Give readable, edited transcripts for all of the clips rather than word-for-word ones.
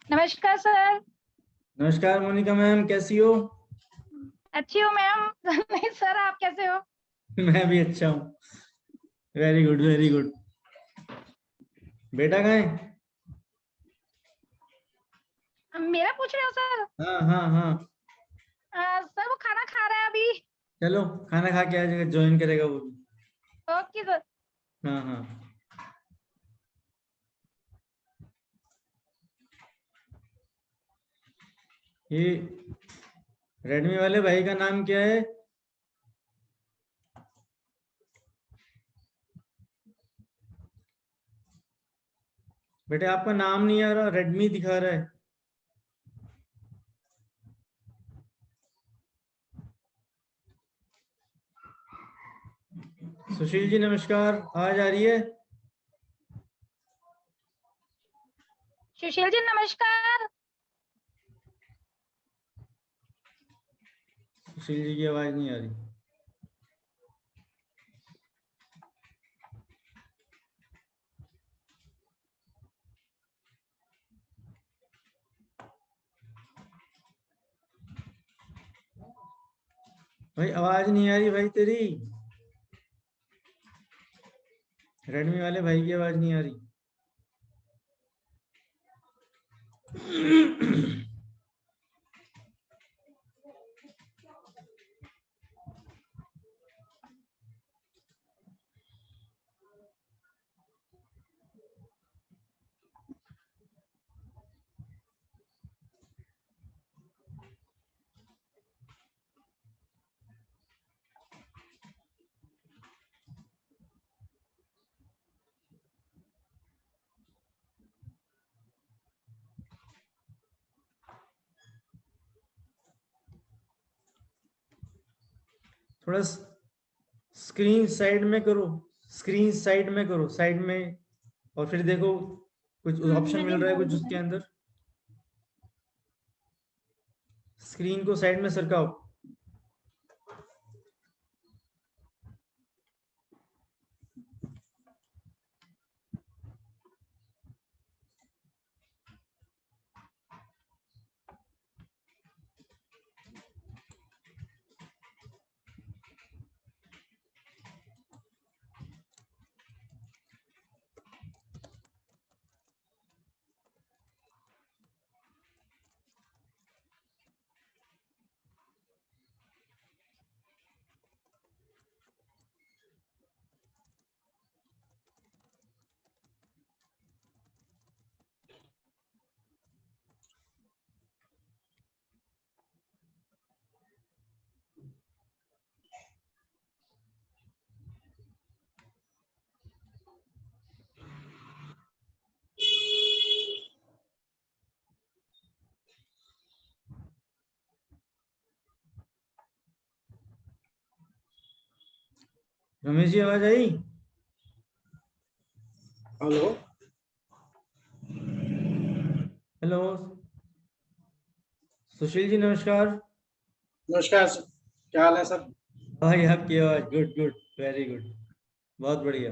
नमस्कार सर। नमस्कार मोनिका मैम, कैसी हो? अच्छी हूँ मैम। नहीं सर, आप कैसे हो? मैं भी अच्छा हूँ। Very good very good. बेटा कहाँ है? मेरा पूछ रहे हो सर? हाँ हाँ हाँ। सर वो खाना खा रहा है अभी। चलो खाना खा के आ जाएगा, ज्वाइन करेगा वो भी। Okay sir. हाँ हाँ। ये रेडमी वाले भाई का नाम क्या है? बेटे आपका नाम नहीं आ रहा, रेडमी दिखा रहा है। सुशील जी नमस्कार, आवाज आ रही है? सुशील जी नमस्कार। सुशील जी की आवाज नहीं आ रही। भाई आवाज नहीं आ रही भाई तेरी। रेडमी वाले भाई की आवाज नहीं आ रही। थोड़ा स्क्रीन साइड में करो, स्क्रीन साइड में करो, साइड में। और फिर देखो कुछ ऑप्शन मिल रहा है कुछ उसके अंदर। स्क्रीन को साइड में सरकाओ। रमेश जी आवाज आई? हेलो। हेलो सुशील जी नमस्कार। नमस्कार सर, क्या हाल है सर? भाई आपकी आवाज गुड गुड, वेरी गुड, बहुत बढ़िया।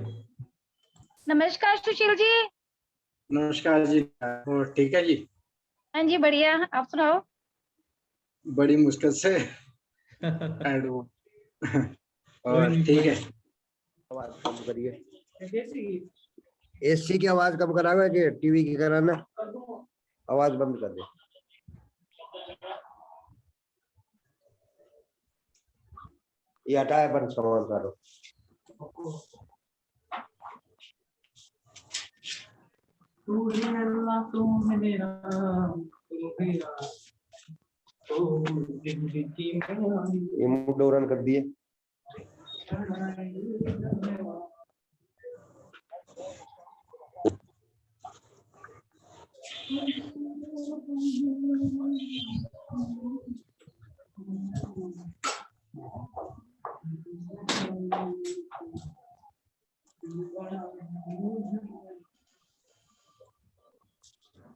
नमस्कार सुशील जी। नमस्कार जी। और ठीक है जी? हाँ जी बढ़िया, आप सुनाओ। बड़ी मुश्किल से ऐड हो। कोई और नहीं ठीक कोई है। नहीं। आवाज कम करिए। एसी की आवाज कम करावे कि टीवी की कराना? आवाज बंद कर दे। ये हटाए पर सामान करो। ये मुंह डोरन कर दिए।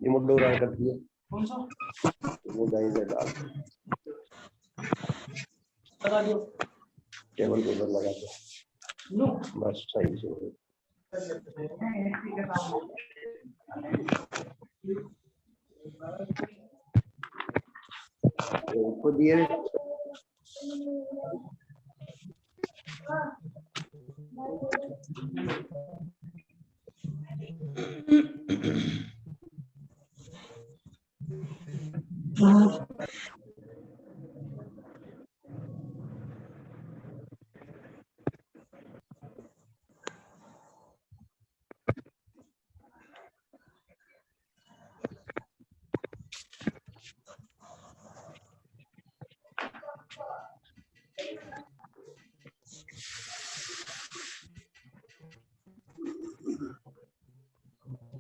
ये मुंह डोरन कर दिए। वो दही से डाल टेबल के ऊपर लगा दो, बस सही से। खुद ये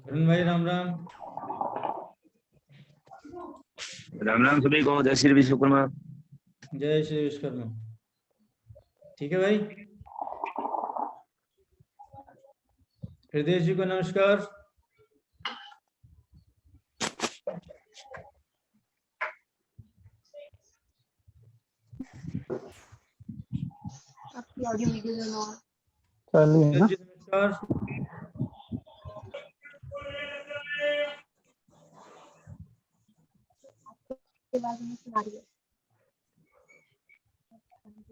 वरुण भाई राम राम। राम राम सभी को, जय श्री विश्वकर्मा। जय श्री विश्वकर्मा। ठीक है भाई। हृदय जी को नमस्कार। आपकी ऑडियो वीडियो दोनों चालू है ना? जी नमस्कार। के बाद में सुना रही है।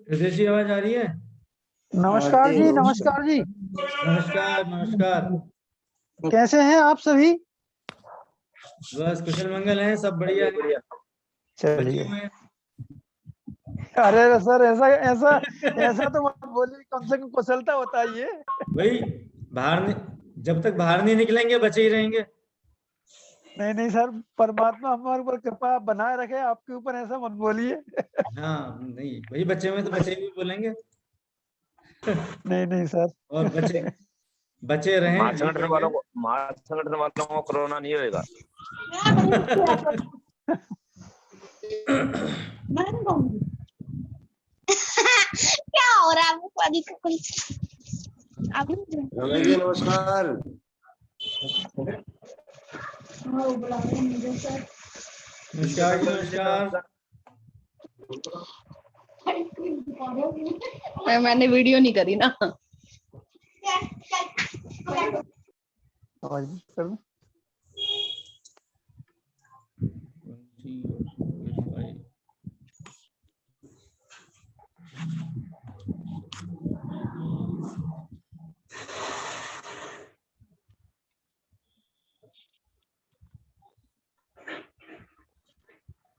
हृदय जी आवाज आ रही है? नमस्कार जी, नमस्कार जी। नमस्कार नमस्कार। कैसे हैं आप सभी? बस कुशल मंगल है, सब बढ़िया है। बढ़िया। चलिए। बच्चे में अरे सर, ऐसा ऐसा ऐसा तो मत बोलिए, कम से कम कुशलता बताइए। भाई जब तक बाहर नहीं निकलेंगे बचे ही रहेंगे। नहीं नहीं सर, परमात्मा हमारे ऊपर कृपा बनाए रखे, आपके ऊपर ऐसा मत बोलिए। हाँ नहीं वही बच्चे में तो बचे ही बोलेंगे। नहीं नहीं सर। और बचे रहें। महाज संगठन वालों को कोरोना नहीं होएगा। क्या हो रहा है अभी तो कुछ आप रमेश जी नमस्कार। नमस्कार जी नमस्कार। मैंने वीडियो नहीं करी ना। आवाज भी कर दूं?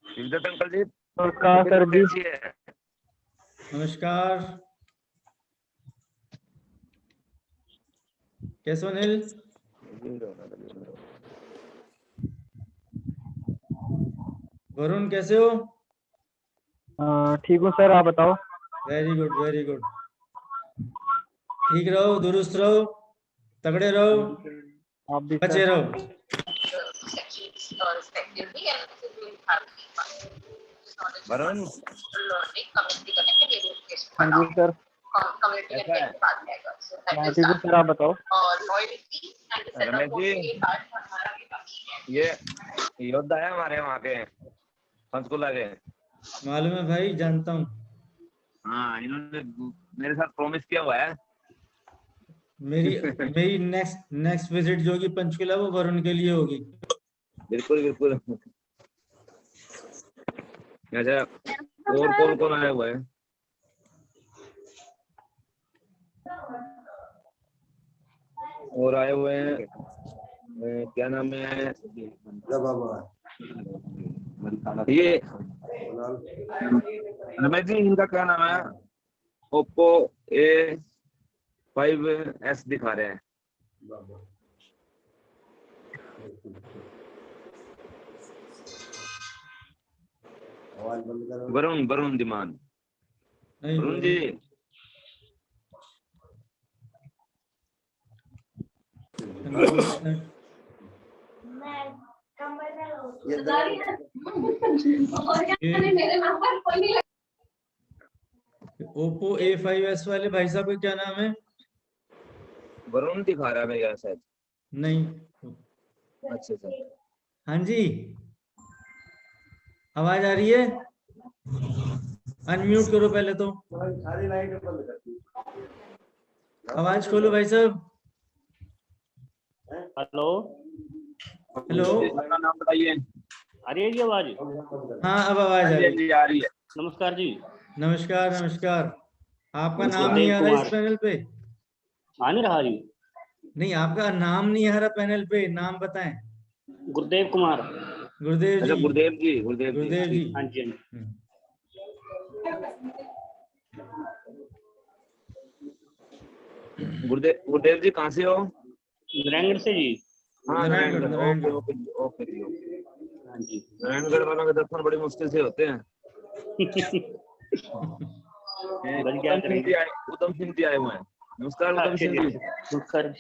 शिवदत्त अंकल जी नमस्कार सर जी। कैसी है? नमस्कार। कैसे हो अनिल? वरुण कैसे हो? ठीक हूँ सर, आप बताओ। Very good very good. ठीक रहो, दुरुस्त रहो, तगड़े रहो, आप भी बचे सर। रहो। वरुण हाँ जी सर। कैसा है? हाँ ठीक है सर, आप बताओ। रमेश जी, ये योद्धा है हमारे वहाँ के पंचकुला के। मालूम है भाई, जानता हूँ। हाँ, इन्होंने मेरे साथ प्रॉमिस किया हुआ है। मेरी नेक्स्ट विजिट जो होगी पंचकुला, वो वरुण के लिए होगी। बिल्कुल बिल्कुल। अच्छा, और कौन कौन आया हुआ है? और आए हुए हैं, क्या नाम है ये रमेश जी, इनका क्या नाम है? ओप्पो A5s दिखा रहे हैं। आवाज बंद करो। वरुण दिमान। नहीं वरुण जी, ओप्पो A5s वाले भाई साहब का क्या नाम है? वरुण दिखा रहा है मेरे यहाँ शायद। नहीं। अच्छा सर। हाँ जी, आवाज आ रही है? अनम्यूट करो पहले तो। सारी लाइट बंद कर दी। आवाज खोलो भाई साहब। हेलो। हेलो। अपना नाम बताइए। आ रही है जी आवाज? हाँ अब आवाज आ रही है। आ रही है। नमस्कार जी। नमस्कार नमस्कार। आपका नमस्कार। नाम नहीं आ रहा इस कुमार। पैनल पे। आ नहीं रहा जी? नहीं आपका नाम नहीं आ रहा पैनल पे, नाम बताएं। गुरुदेव कुमार। गुरुदेव अच्छा जी। गुरुदेव जी, गुरुदेव जी। गुरुदेव जी। हाँ जी, हाँ जी। हम्म। गुरुदेव जी कहाँ से हो? नारायणगढ़ से जी। हाँ Narayangarh, Narayangarh. Okay Narayangarh. Okay okay जी, ओके। हाँ जी। नारायणगढ़ वालों के दर्शन बड़ी मुश्किल से होते हैं। बस क्या करेंगे। उधम सिंह जी आए हुए हैं। नमस्कार उधम अच्छा सिंह जी, जी। नमस्कार।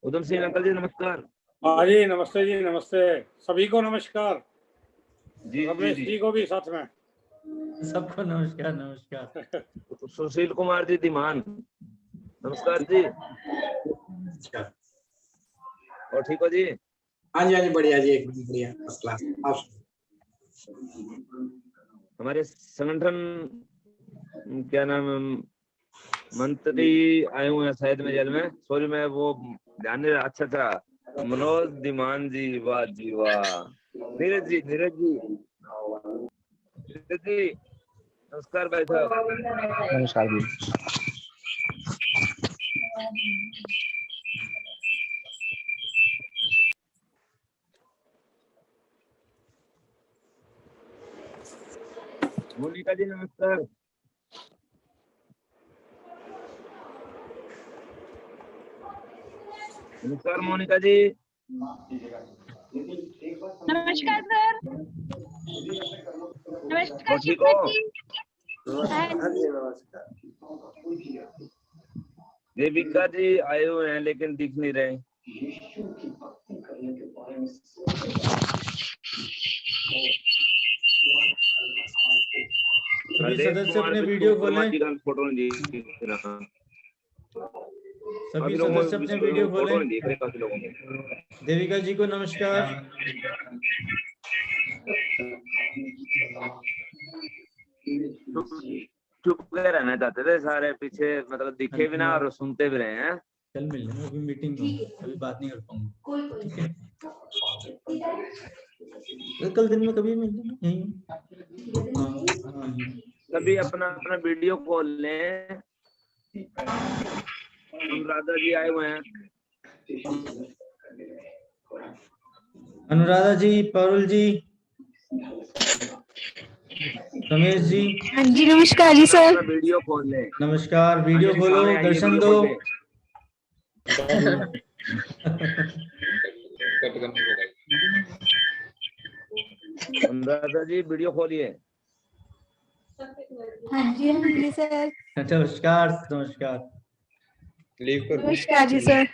उधम सिंह अंकल जी नमस्कार। हाँ जी नमस्ते जी, नमस्ते सभी को नमस्कार। जी रमेश जी जी को भी साथ में। सबको नमस्कार नमस्कार। सुशील कुमार जी धीमान नमस्कार जी। और ठीक हो जी? हाँ जी, हाँ जी, बढ़िया जी, एकदम बढ़िया, फर्स्ट क्लास। आप हमारे संगठन क्या नाम मंत्री आए हुए हैं शायद में जेल में। सॉरी मैं वो ध्यान नहीं रहा। अच्छा अच्छा मनोज धीमान जी, वाह जी वाह। नीरज जी, नीरज जी, नीरज जी नमस्कार भाई साहब। नमस्कार जी। मोनिका जी नमस्कार। नमस्कार मोनिका जी। नमस्कार सर। नमस्कार और ठीक हो? शिक्षक जी। हाँ जी नमस्कार। देविका जी आए हुए हैं लेकिन दिख नहीं रहे। सभी हरदेव सदस्य कुमार अपने बिट्टू वीडियो वर्मा खोलें। जी का फोटो नहीं दिख रहा। सभी काफी लोगों सदस्य अपने वीडियो फोटो खोलें। नहीं दिख रहे काफी लोगों के। देविका जी को नमस्कार। चुप के रहना चाहते थे सारे पीछे, मतलब दिखे भी ना और सुनते भी रहे हैं। कल मिल लेना, अभी मीटिंग में हूँ, अभी बात नहीं कर पाऊंगा। ठीक है, कल दिन में कभी मिल लेना यहीं। हाँ हाँ जी। सभी अपना अपना वीडियो खोल लें। अनुराधा जी आए हुए हैं। अनुराधा जी, पारुल जी, रमेश जी। हाँ जी नमस्कार जी सर। अपना वीडियो खोल लें। नमस्कार। वीडियो आइए, खोलो, सारे आइए, दर्शन वीडियो दो। खोल लें। अनुराधा जी वीडियो खोलिए। हाँ जी, हाँ जी सर। नमस्कार नमस्कार। नमस्कार जी सर।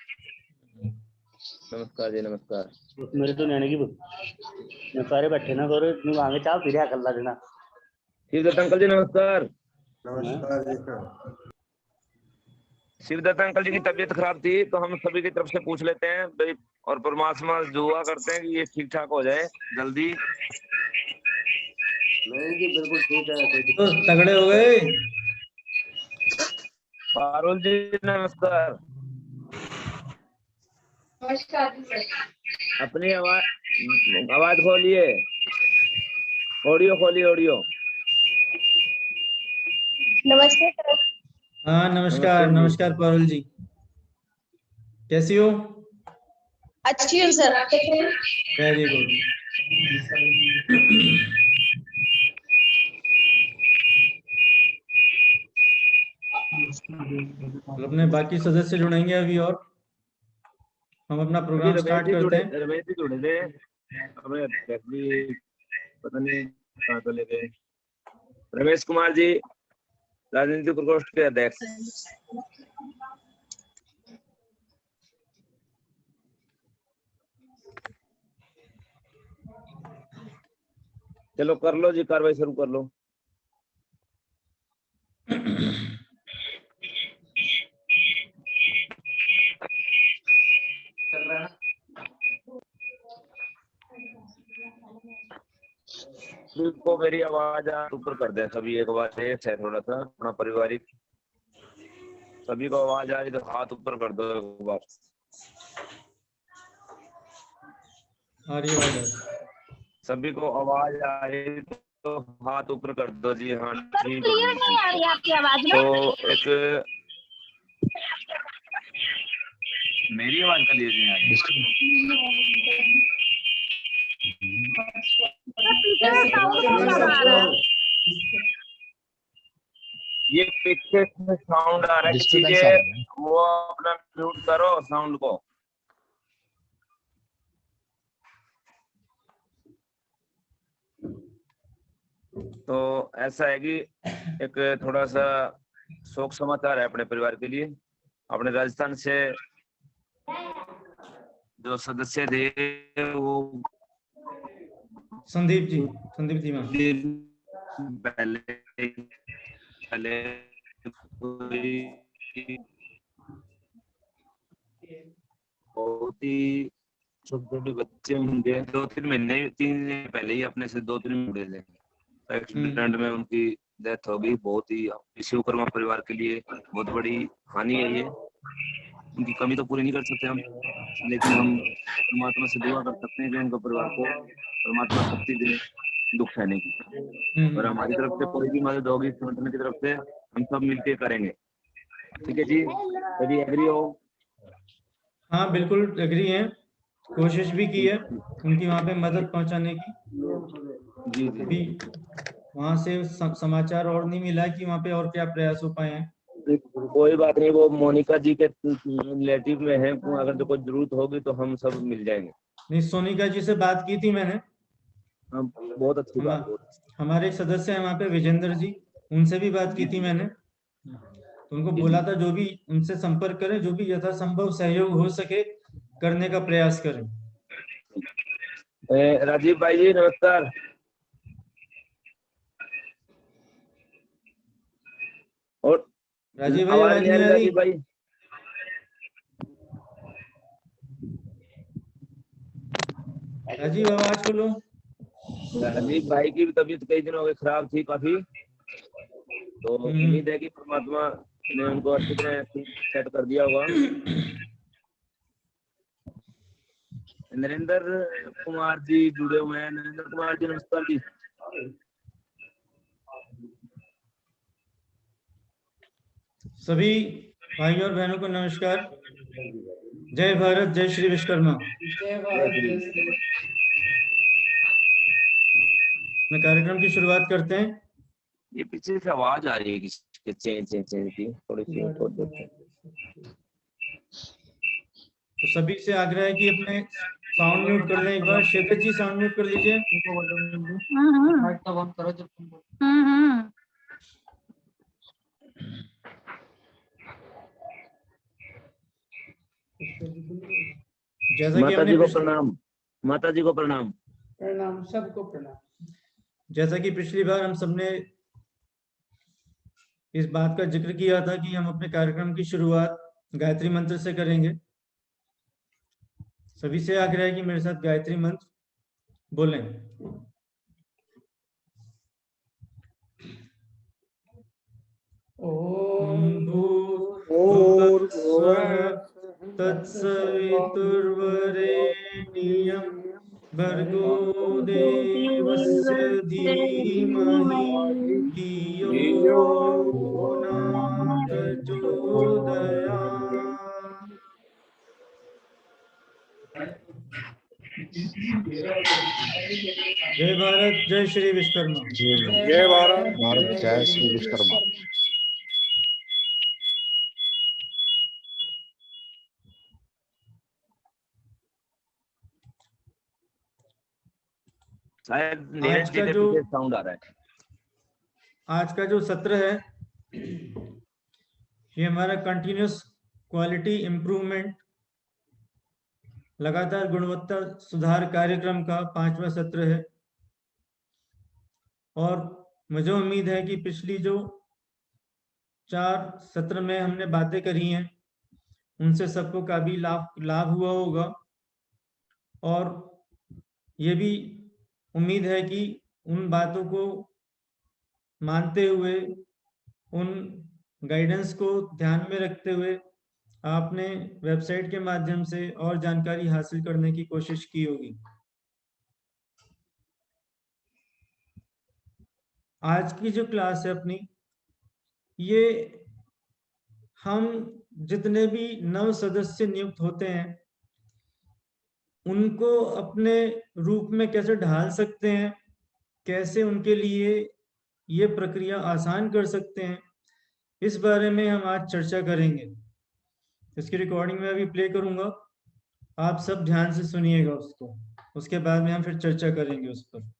नमस्कार जी, नमस्कार। मेरे तो नैने की मैं सारे बैठे ना करो, तू आगे चाह पी रहा कल्ला देना। शिवदत्त अंकल जी नमस्कार। नमस्कार जी सर। शिवदत्त अंकल जी की तबीयत खराब थी तो हम सभी की तरफ से पूछ लेते हैं भाई, और परमात्मा दुआ करते हैं कि ये ठीक ठाक हो जाए जल्दी। नहीं जी बिल्कुल ठीक है, कोई तो दिक्कत नहीं। तगड़े हो गए। पारुल जी नमस्कार। नमस्कार जी सर। अपनी आवाज खोलिए, ऑडियो खोलिए, ऑडियो। नमस्ते सर। हाँ नमस्कार नमस्ते जी। नमस्कार पारुल जी, कैसी हो? अच्छी हूँ सर। Very good. अपने बाकी सदस्य जुड़ेंगे अभी और हम अपना अभी प्रोग्राम रमेश स्टार्ट जी करते जुड़े, हैं। रमेश जी जुड़े थे। हमें अध्यक्ष जी पता नहीं कहाँ चले गए। रमेश कुमार जी, राजनीतिक प्रकोष्ठ के अध्यक्ष। चलो कर लो जी, कार्रवाई शुरू कर लो। को मेरी आवाज ऊपर कर दे सभी, एक बार एक है थोड़ा सा अपना पारिवारिक। सभी को आवाज आ रही तो हाथ ऊपर कर दो एक बार। आ रही आवाज? सभी को आवाज आ रही तो हाथ ऊपर कर दो जी। हाँ सर ठीक क्लियर नहीं आ रही है आपकी आवाज ना। तो एक मेरी आवाज कर लीजिए यार। सर पीछे से साउंड बहुत ज्यादा आ रहा है। ये पीछे से साउंड आ रहा है किसी के, वो अपना म्यूट करो साउंड को। तो ऐसा है कि एक थोड़ा सा शोक समाचार है अपने परिवार के लिए। अपने राजस्थान से जो सदस्य थे वो संदीप धीमा पहले बहुत ही छोटे बच्चे होंगे, 2-3 महीने 3 दिन पहले ही अपने से 2-3 मुड़े थे। एक्सीडेंट में उनकी डेथ हो गई। बहुत ही विश्वकर्मा परिवार के लिए बहुत बड़ी हानि है ये। उनकी कमी तो पूरी नहीं कर सकते हम, लेकिन हम परमात्मा से दुआ कर सकते हैं कि उनके परिवार को परमात्मा शक्ति दे दुख सहने की। और हमारी तरफ से कोई भी मदद होगी संगठन की तरफ से हम सब मिलकर करेंगे। ठीक है जी, यदि एग्री हो? हाँ बिल्कुल एग्री है। कोशिश भी की है उनकी वहाँ पे मदद पहुँचाने की। जी अभी वहाँ से समाचार और नहीं मिला कि वहाँ पे और क्या प्रयास हो पाए हैं। कोई बात नहीं, वो मोनिका जी के रिलेटिव में है, अगर जो कोई जरूरत होगी तो हम सब मिल जाएंगे। नहीं, सोनिका जी से बात की थी मैंने। बहुत अच्छी बात। हमारे एक सदस्य हैं वहाँ पे विजेंद्र जी, उनसे भी बात की थी मैंने। तो उनको बोला था जो भी उनसे संपर्क करें, जो भी यथासंभव सहयोग हो सके करने का प्रयास करें। राजीव भाई जी नमस्कार। और राजीव भाई आवाज नहीं आ रही? राजीव भाई राजीव आवाज खोलो। राजीव भाई की भी तबीयत कई दिनों से खराब थी काफी, तो उम्मीद है कि परमात्मा ने उनको अच्छी तरह सेट कर दिया होगा। नरेंद्र कुमार जी जुड़े हुए हैं। नरेंद्र कुमार जी नमस्कार जी। सभी भाई और बहनों को नमस्कार। जय भारत, जय श्री विश्वकर्मा। मैं कार्यक्रम की शुरुआत करते हैं। ये पीछे से आवाज आ रही है किसके चें की, थोड़ी सी छोड़ देते हैं। तो सभी से आग्रह है कि अपने साउंड म्यूट कर लें। एक बार शेखर जी साउंड म्यूट कर लीजिए। जैसा कि माता जी को प्रणाम। माता जी को प्रणाम। प्रणाम, सबको प्रणाम। जैसा कि पिछली बार हम सबने इस बात का जिक्र किया था कि हम अपने कार्यक्रम की शुरुआत गायत्री मंत्र से करेंगे। सभी से आग्रह है कि मेरे साथ गायत्री मंत्र बोलें। ओम भूर्भुवस्सुवः तत्सवितुर्वरेण्यं भर्गो देवस्य धीमहि धियो यो न प्रचोदयात्। जय भारत, जय श्री विश्वकर्मा। जय भारत, जय श्री विश्वकर्मा। शायद नीरज जी के पीछे साउंड आ रहा है। आज का जो सत्र है ये हमारा कंटिन्यूस क्वालिटी इंप्रूवमेंट, लगातार गुणवत्ता सुधार कार्यक्रम का 5वां सत्र है। और मुझे उम्मीद है कि पिछली जो 4 सत्र में हमने बातें करी हैं उनसे सबको काफी लाभ हुआ होगा। और ये भी उम्मीद है कि उन बातों को मानते हुए, उन गाइडेंस को ध्यान में रखते हुए आपने वेबसाइट के माध्यम से और जानकारी हासिल करने की कोशिश की होगी। आज की जो क्लास है अपनी, ये हम जितने भी नव सदस्य नियुक्त होते हैं उनको अपने रूप में कैसे ढाल सकते हैं, कैसे उनके लिए ये प्रक्रिया आसान कर सकते हैं, इस बारे में हम आज चर्चा करेंगे। इसकी रिकॉर्डिंग में अभी प्ले करूंगा, आप सब ध्यान से सुनिएगा उसको, उसके बाद में हम फिर चर्चा करेंगे उस पर।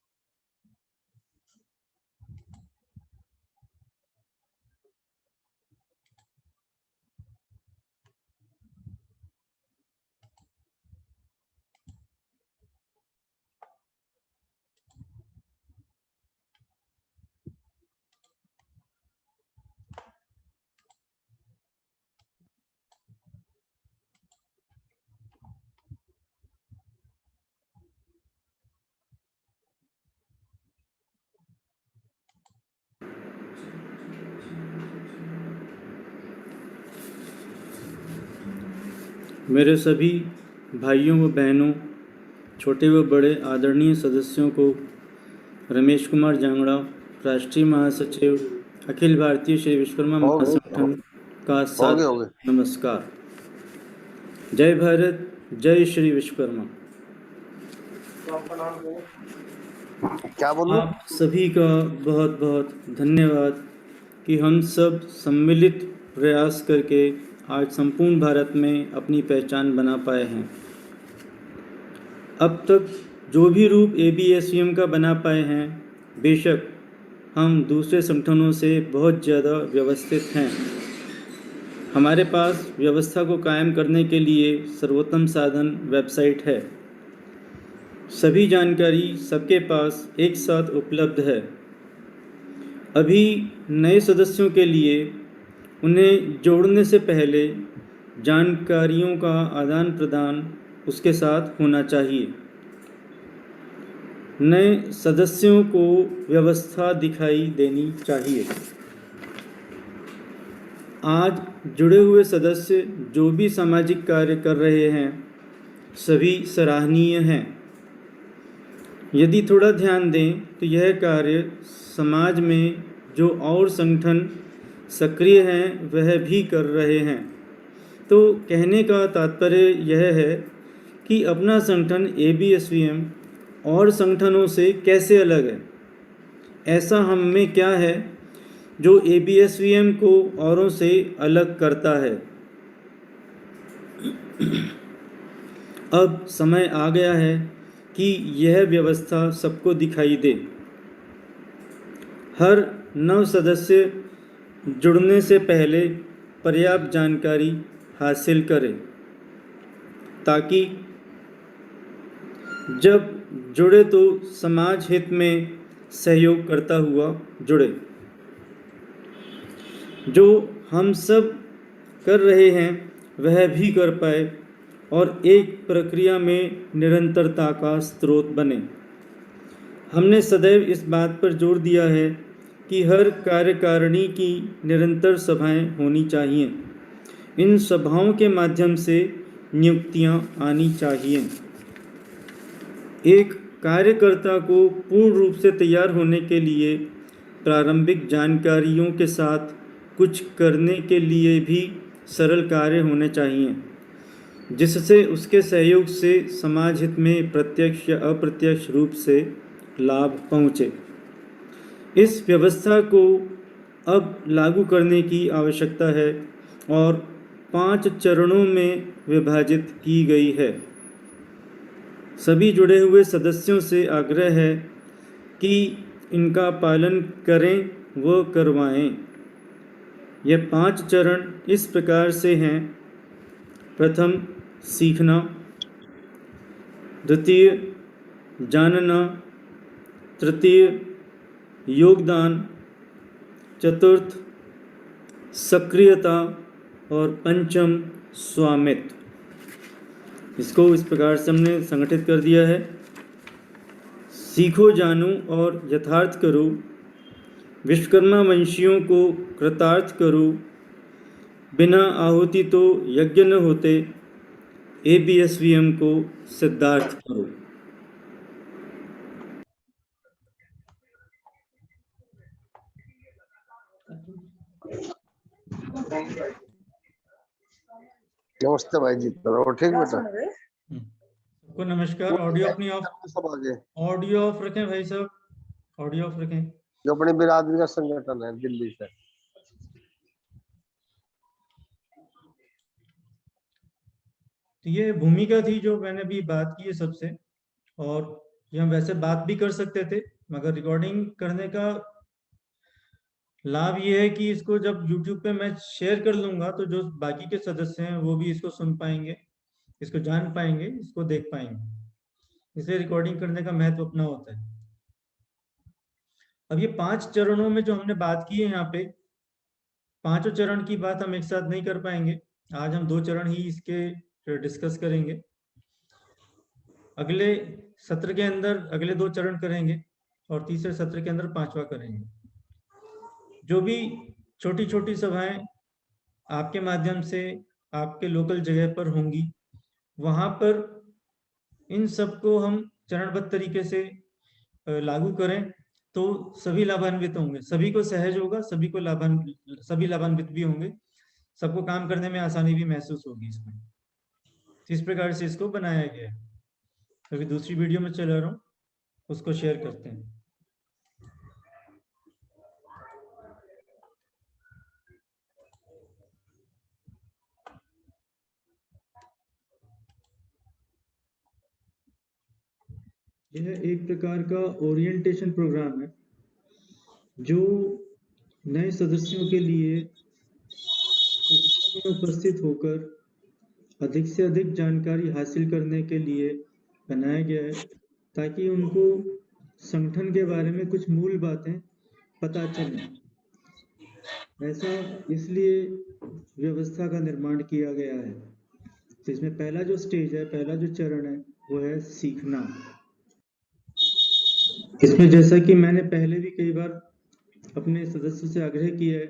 मेरे सभी भाइयों व बहनों, छोटे व बड़े आदरणीय सदस्यों को रमेश कुमार जांगड़ा, राष्ट्रीय महासचिव, अखिल भारतीय श्री विश्वकर्मा महासंगठन का सादर नमस्कार। जय भारत, जय श्री विश्वकर्मा। क्या बोलूं? आप सभी का बहुत बहुत धन्यवाद कि हम सब सम्मिलित प्रयास करके आज संपूर्ण भारत में अपनी पहचान बना पाए हैं। अब तक जो भी रूप ABSVM का बना पाए हैं, बेशक हम दूसरे संगठनों से बहुत ज़्यादा व्यवस्थित हैं। हमारे पास व्यवस्था को कायम करने के लिए सर्वोत्तम साधन वेबसाइट है। सभी जानकारी सबके पास एक साथ उपलब्ध है। अभी नए सदस्यों के लिए उन्हें जोड़ने से पहले जानकारियों का आदान प्रदान उसके साथ होना चाहिए। नए सदस्यों को व्यवस्था दिखाई देनी चाहिए। आज जुड़े हुए सदस्य जो भी सामाजिक कार्य कर रहे हैं, सभी सराहनीय हैं। यदि थोड़ा ध्यान दें तो यह कार्य समाज में जो और संगठन सक्रिय हैं वह भी कर रहे हैं। तो कहने का तात्पर्य यह है कि अपना संगठन ABSVM और संगठनों से कैसे अलग है, ऐसा हम में क्या है जो ABSVM को औरों से अलग करता है। अब समय आ गया है कि यह व्यवस्था सबको दिखाई दे। हर नव सदस्य जुड़ने से पहले पर्याप्त जानकारी हासिल करें ताकि जब जुड़े तो समाज हित में सहयोग करता हुआ जुड़े। जो हम सब कर रहे हैं वह भी कर पाए और एक प्रक्रिया में निरंतरता का स्रोत बने। हमने सदैव इस बात पर जोर दिया है कि हर कार्यकारिणी की निरंतर सभाएं होनी चाहिए। इन सभाओं के माध्यम से नियुक्तियां आनी चाहिए। एक कार्यकर्ता को पूर्ण रूप से तैयार होने के लिए प्रारंभिक जानकारियों के साथ कुछ करने के लिए भी सरल कार्य होने चाहिए, जिससे उसके सहयोग से समाज हित में प्रत्यक्ष या अप्रत्यक्ष रूप से लाभ पहुँचे। इस व्यवस्था को अब लागू करने की आवश्यकता है और 5 चरणों में विभाजित की गई है। सभी जुड़े हुए सदस्यों से आग्रह है कि इनका पालन करें व करवाएं। यह 5 चरण इस प्रकार से हैं। प्रथम, सीखना। द्वितीय, जानना। तृतीय, योगदान। चतुर्थ, सक्रियता। और पंचम, स्वामित्व। इसको इस प्रकार से हमने संगठित कर दिया है। सीखो, जानो और यथार्थ करो। विश्वकर्मा वंशियों को कृतार्थ करो। बिना आहुति तो यज्ञ न होते। ABSVM को सिद्धार्थ करो। नमस्ते भाई जी, तो ठीक बेटा। सबको नमस्कार। ऑडियो अपनी ऑफ, सब आगे ऑडियो ऑफ रखें भाई साहब, ऑडियो ऑफ रखें। जो अपनी बिरादरी का संगठन है दिल्ली से। तो ये भूमिका थी जो मैंने अभी बात की है सबसे, और ये हम वैसे बात भी कर सकते थे, मगर रिकॉर्डिंग करने का लाभ ये है कि इसको जब YouTube पे मैं शेयर कर लूंगा तो जो बाकी के सदस्य हैं वो भी इसको सुन पाएंगे, इसको जान पाएंगे, इसको देख पाएंगे। इसलिए रिकॉर्डिंग करने का महत्व अपना होता है। अब ये 5 चरणों में जो हमने बात की है यहाँ पे, पांचों चरण की बात हम एक साथ नहीं कर पाएंगे। आज हम 2 चरण ही इसके डिस्कस करेंगे। अगले सत्र के अंदर अगले 2 चरण करेंगे और तीसरे सत्र के अंदर 5वां करेंगे। जो भी छोटी छोटी सभाएं आपके माध्यम से आपके लोकल जगह पर होंगी, वहां पर इन सबको हम चरणबद्ध तरीके से लागू करें तो सभी लाभान्वित होंगे, सभी को सहज होगा, सभी लाभान्वित भी होंगे, सबको काम करने में आसानी भी महसूस होगी इसमें। इस प्रकार से इसको बनाया गया है। अभी दूसरी वीडियो में चला रहा हूँ, उसको शेयर करते हैं। यह एक प्रकार का ओरिएंटेशन प्रोग्राम है जो नए सदस्यों के लिए उपस्थित होकर अधिक से अधिक जानकारी हासिल करने के लिए बनाया गया है, ताकि उनको संगठन के बारे में कुछ मूल बातें पता चलें। ऐसा इसलिए व्यवस्था का निर्माण किया गया है। तो इसमें पहला जो स्टेज है, पहला जो चरण है, वो है सीखना। इसमें जैसा कि मैंने पहले भी कई बार अपने सदस्यों से आग्रह किया है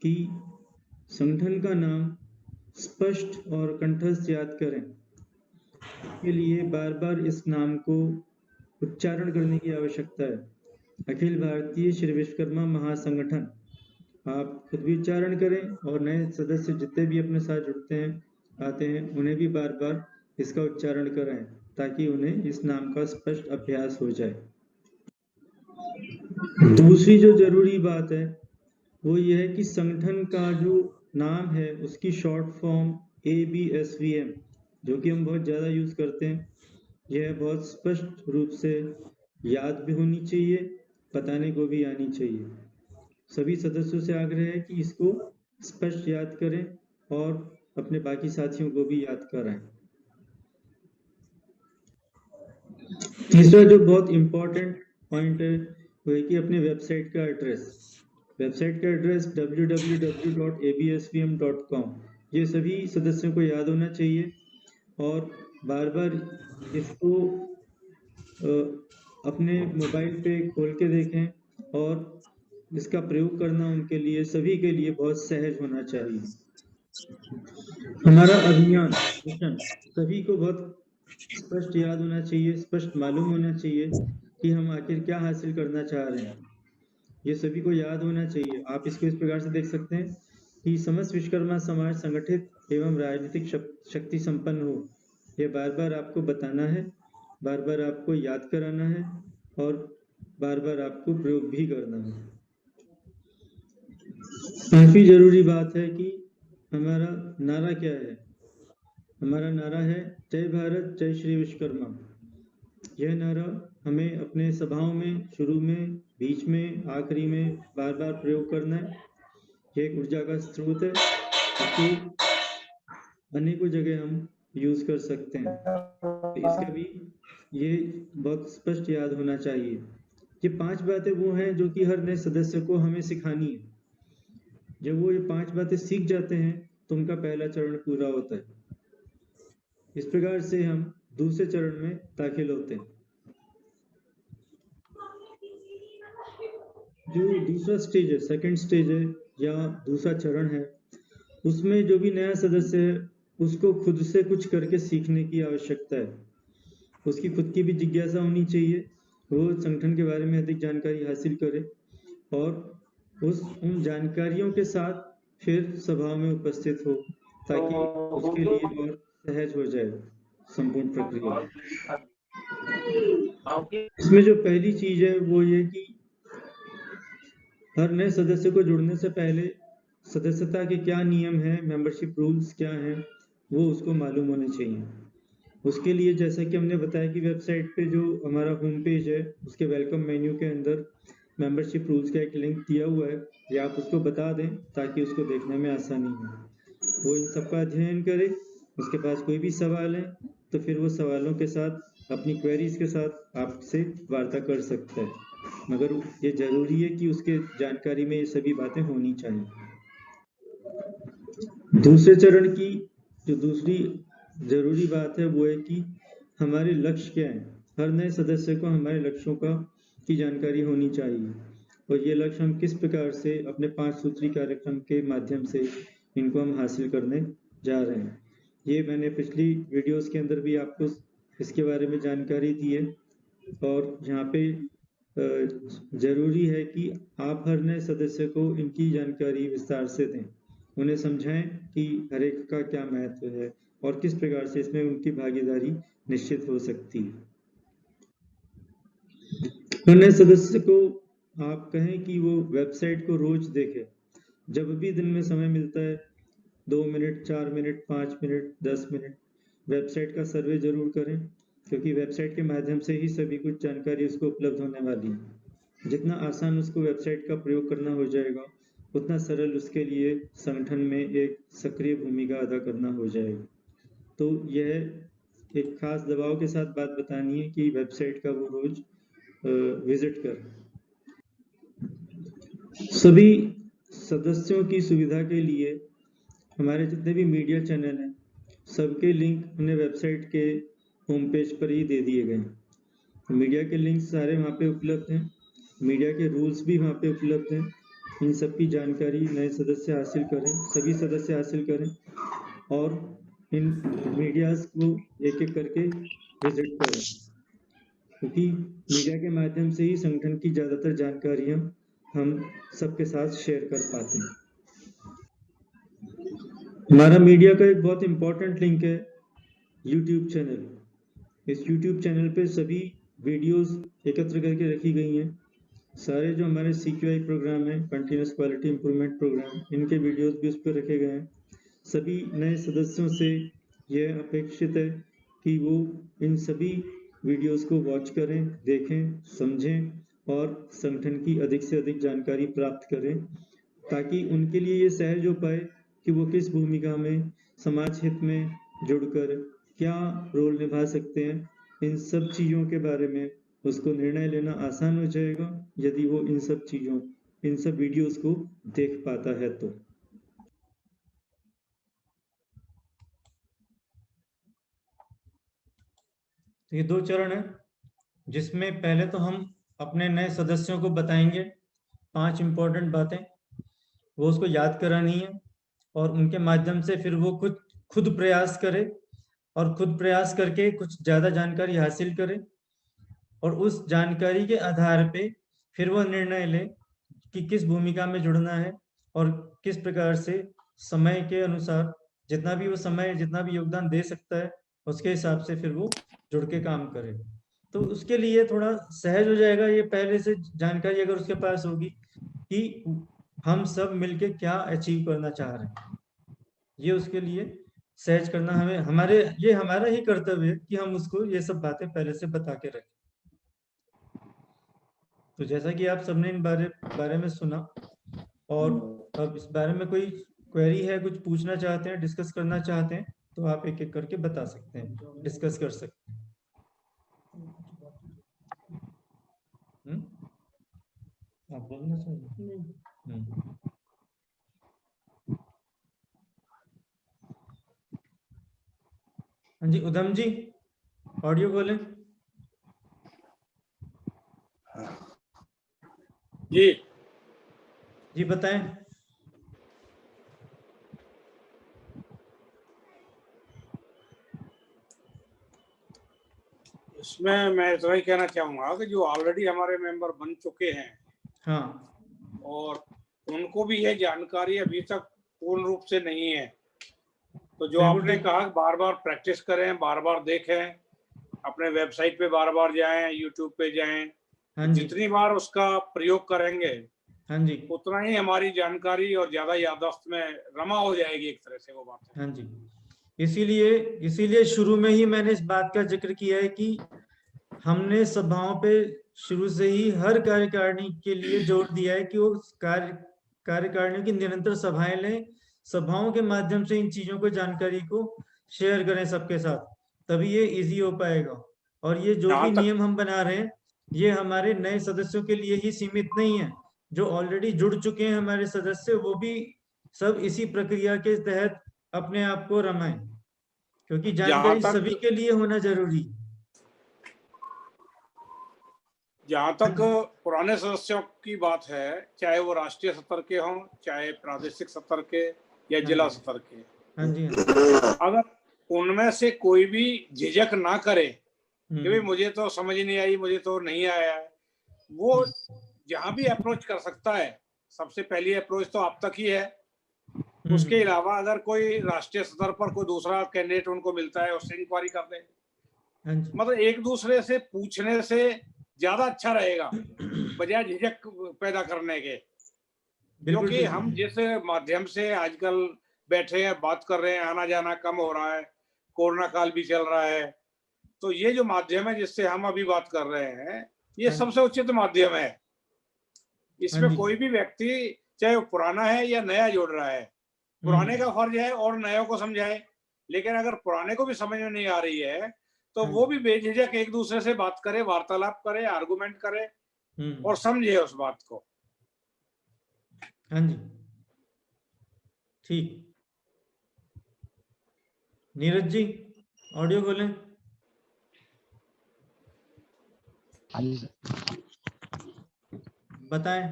कि संगठन का नाम स्पष्ट और कंठस्थ याद करें। इसके लिए बार बार इस नाम को उच्चारण करने की आवश्यकता है। अखिल भारतीय श्री विश्वकर्मा महासंगठन। आप खुद भी उच्चारण करें और नए सदस्य जितने भी अपने साथ जुड़ते हैं, आते हैं, उन्हें भी बार बार इसका उच्चारण कराएं, ताकि उन्हें इस नाम का स्पष्ट अभ्यास हो जाए। दूसरी जो जरूरी बात है वो ये है कि संगठन का जो नाम है उसकी शॉर्ट फॉर्म ABSVM, जो कि हम बहुत ज़्यादा यूज़ करते हैं, यह बहुत स्पष्ट रूप से याद भी होनी चाहिए, बताने को भी आनी चाहिए। सभी सदस्यों से आग्रह है कि इसको स्पष्ट याद करें और अपने बाकी साथियों को भी याद कराएं। तीसरा जो बहुत इम्पोर्टेंट पॉइंट है वो है कि अपने वेबसाइट का एड्रेस www.absvm.com, ये सभी सदस्यों को याद होना चाहिए और बार बार इसको अपने मोबाइल पे खोल के देखें और इसका प्रयोग करना उनके लिए, सभी के लिए बहुत सहज होना चाहिए। हमारा अभियान मिशन सभी को बहुत स्पष्ट याद होना चाहिए, स्पष्ट मालूम होना चाहिए कि हम आखिर क्या हासिल करना चाह रहे हैं, ये सभी को याद होना चाहिए। आप इसको इस प्रकार से देख सकते हैं कि समस्त विश्वकर्मा समाज संगठित एवं राजनीतिक शक्ति संपन्न हो, ये बार बार आपको बताना है, बार बार आपको याद कराना है और बार बार आपको प्रयोग भी करना है। काफी जरूरी बात है कि हमारा नारा क्या है। हमारा नारा है जय भारत जय श्री विश्वकर्मा। यह नारा हमें अपने सभाओं में शुरू में, बीच में, आखिरी में बार बार प्रयोग करना है। यह एक ऊर्जा का स्रोत है, इसको अनेकों जगह हम यूज कर सकते हैं। तो इसका भी ये बहुत स्पष्ट याद होना चाहिए। ये 5 बातें वो हैं जो कि हर नए सदस्य को हमें सिखानी है। जब वो ये 5 बातें सीख जाते हैं तो उनका पहला चरण पूरा होता है। इस प्रकार से हम दूसरे चरण में दाखिल होते हैं। जो दूसरा स्टेज है, सेकंड स्टेज है या दूसरा चरण है, उसमें जो भी नया सदस्य है उसको खुद से कुछ करके सीखने की आवश्यकता है। उसकी खुद की भी जिज्ञासा होनी चाहिए, वो संगठन के बारे में अधिक जानकारी हासिल करे और उन जानकारियों के साथ फिर सभा में उपस्थित हो, ताकि उसके लिए और सहज हो जाए संपूर्ण प्रक्रिया। इसमें जो पहली चीज है वो ये कि हर नए सदस्य को जुड़ने से पहले सदस्यता के क्या नियम है, मेंबरशिप रूल्स क्या हैं, वो उसको मालूम होने चाहिए। उसके लिए जैसा कि हमने बताया कि वेबसाइट पे जो हमारा होम पेज है उसके वेलकम मेन्यू के अंदर मेंबरशिप रूल्स का एक लिंक दिया हुआ है, या आप उसको बता दें ताकि उसको देखने में आसानी हो। वो इन सबका अध्ययन करे, उसके पास कोई भी सवाल है तो फिर वो सवालों के साथ अपनी क्वेरीज के साथ आपसे वार्ता कर सकता है, मगर ये जरूरी है कि उसके जानकारी में ये सभी बातें होनी चाहिए। दूसरे चरण की जो दूसरी जरूरी बात है वो है कि हमारे लक्ष्य क्या है। हर नए सदस्य को हमारे लक्ष्यों की जानकारी होनी चाहिए, और ये लक्ष्य हम किस प्रकार से अपने 5 सूत्री कार्यक्रम के माध्यम से इनको हम हासिल करने जा रहे हैं। ये मैंने पिछली वीडियोस के अंदर भी आपको इसके बारे में जानकारी दी है, और यहाँ पे जरूरी है कि आप हर नए सदस्य को इनकी जानकारी विस्तार से दें, उन्हें समझाएं कि हर एक का क्या महत्व है और किस प्रकार से इसमें उनकी भागीदारी निश्चित हो सकती है। हर नए सदस्य को आप कहें कि वो वेबसाइट को रोज देखे, जब भी दिन में समय मिलता है 2 minute, 4 minute, 5 minute, 10 minute website का सर्वे जरूर करें, क्योंकि वेबसाइट के माध्यम से ही सभी कुछ जानकारी उसको उपलब्ध होने वाली है। जितना आसान उसको वेबसाइट का प्रयोग करना हो जाएगा, उतना सरल उसके लिए संगठन में एक सक्रिय भूमिका अदा करना हो जाएगा। तो यह एक खास दबाव के साथ बात बतानी है कि वेबसाइट का वो रोज विजिट कर। सभी सदस्यों की सुविधा के लिए हमारे जितने भी मीडिया चैनल हैं सबके लिंक उन्हें वेबसाइट के होम पेज पर ही दे दिए गए हैं। मीडिया के लिंक सारे वहाँ पे उपलब्ध हैं, मीडिया के रूल्स भी वहाँ पे उपलब्ध हैं। इन सब की जानकारी नए सदस्य हासिल करें, सभी सदस्य हासिल करें, और इन मीडियाज को एक एक करके विजिट करें, क्योंकि मीडिया के माध्यम से ही संगठन की ज़्यादातर जानकारियाँ हम सबके साथ शेयर कर पाते हैं। हमारा मीडिया का एक बहुत इम्पोर्टेंट लिंक है यूट्यूब चैनल। इस यूट्यूब चैनल पे सभी वीडियोस एकत्र करके रखी गई हैं। सारे जो हमारे CQI प्रोग्राम है, कंटिन्यूस क्वालिटी इंप्रूवमेंट प्रोग्राम, इनके वीडियोस भी उस पर रखे गए हैं। सभी नए सदस्यों से यह अपेक्षित है कि वो इन सभी वीडियोस को वॉच करें, देखें, समझें और संगठन की अधिक से अधिक जानकारी प्राप्त करें, ताकि उनके लिए ये सहज हो पाए कि वो किस भूमिका में समाज हित में जुड़कर क्या रोल निभा सकते हैं। इन सब चीज़ों के बारे में उसको निर्णय लेना आसान हो जाएगा यदि वो इन सब वीडियोस को देख पाता है। तो ये 2 चरण है, जिसमें पहले तो हम अपने नए सदस्यों को बताएंगे 5 इम्पोर्टेंट बातें, वो उसको याद करानी है, और उनके माध्यम से फिर वो खुद प्रयास करे और खुद प्रयास करके कुछ ज़्यादा जानकारी हासिल करे, और उस जानकारी के आधार पे फिर वो निर्णय ले कि किस भूमिका में जुड़ना है और किस प्रकार से समय के अनुसार जितना भी योगदान दे सकता है उसके हिसाब से फिर वो जुड़ के काम करे। तो उसके लिए थोड़ा सहज हो जाएगा ये पहले से जानकारी अगर उसके पास होगी कि हम सब मिलके क्या अचीव करना चाह रहे हैं। ये उसके लिए सहज करना हमारा ही कर्तव्य है कि हम उसको ये सब बातें पहले से बता के रखें। तो जैसा कि आप सबने इन बारे में सुना, और अब इस बारे में कोई क्वेरी है, कुछ पूछना चाहते हैं, डिस्कस करना चाहते हैं, तो आप एक एक करके बता सकते हैं, डिस्कस कर सकते हैं। आप बोलना चाहिए। हाँ जी, उधम जी ऑडियो खोलें। जी बताएं। इसमें मैं इतना ही कहना चाहूंगा कि जो ऑलरेडी हमारे मेंबर बन चुके हैं, हाँ, और उनको भी ये जानकारी अभी तक पूर्ण रूप से नहीं है। तो जो बिल्कुल आपने ठीक। कहा बार बार प्रैक्टिस करें, बार बार देखें, अपने वेबसाइट पे बार बार जाएं, यूट्यूब पे जाएं, हाँ जी, जितनी बार उसका प्रयोग करेंगे हाँ जी, उतना ही हमारी जानकारी और ज्यादा याददाश्त में रमा हो जाएगी एक तरह से वो बात। हाँ जी। इसीलिए शुरू में ही मैंने इस बात का जिक्र किया है कि हमने सभाओं पे शुरू से ही हर कार्यकारिणी के लिए जोर दिया है कि वो कार्यकारिणी की निरंतर सभाएं लें, सभाओं के माध्यम से इन चीजों को, जानकारी को शेयर करें सबके साथ, तभी ये इजी हो पाएगा। और ये जो जहां भी तक नियम हम बना रहे हैं ये हमारे नए सदस्यों के लिए ही सीमित नहीं है, जो ऑलरेडी जुड़ चुके हैं हमारे सदस्य वो भी सब इसी प्रक्रिया के तहत अपने आप को रमाएं, क्योंकि जानकारी सभी के लिए होना जरूरी है। जहां तक पुराने सदस्यों की बात है, चाहे वो राष्ट्रीय स्तर के हों, चाहे प्रादेशिक स्तर के या जिला स्तर के, हाँ जी, अगर उनमें से कोई भी झिझक ना करे कि भाई मुझे तो समझ नहीं आई, मुझे तो नहीं आया है, वो जहां भी अप्रोच कर सकता है। सबसे पहली अप्रोच तो आप तक ही है। उसके अलावा अगर कोई राष्ट्रीय स्तर पर कोई दूसरा कैंडिडेट उनको मिलता है उससे इंक्वायरी कर दे। मतलब एक दूसरे से पूछने से ज्यादा अच्छा रहेगा बजाय झिझक पैदा करने के। क्योंकि हम जिस माध्यम से आजकल बैठे हैं, बात कर रहे हैं, आना जाना कम हो रहा है, कोरोना काल भी चल रहा है, तो ये जो माध्यम है जिससे हम अभी बात कर रहे हैं ये सबसे उचित माध्यम है। इसमें कोई भी व्यक्ति चाहे वो पुराना है या नया जोड़ रहा है, पुराने का फर्ज है और नया को समझाए। लेकिन अगर पुराने को भी समझ में नहीं आ रही है तो वो भी बेझिझक एक दूसरे से बात करे, वार्तालाप करे, आर्गुमेंट करे और समझे उस बात को। हाँ जी, ठीक। नीरज जी ऑडियो खोलें। हाँ जी बताएं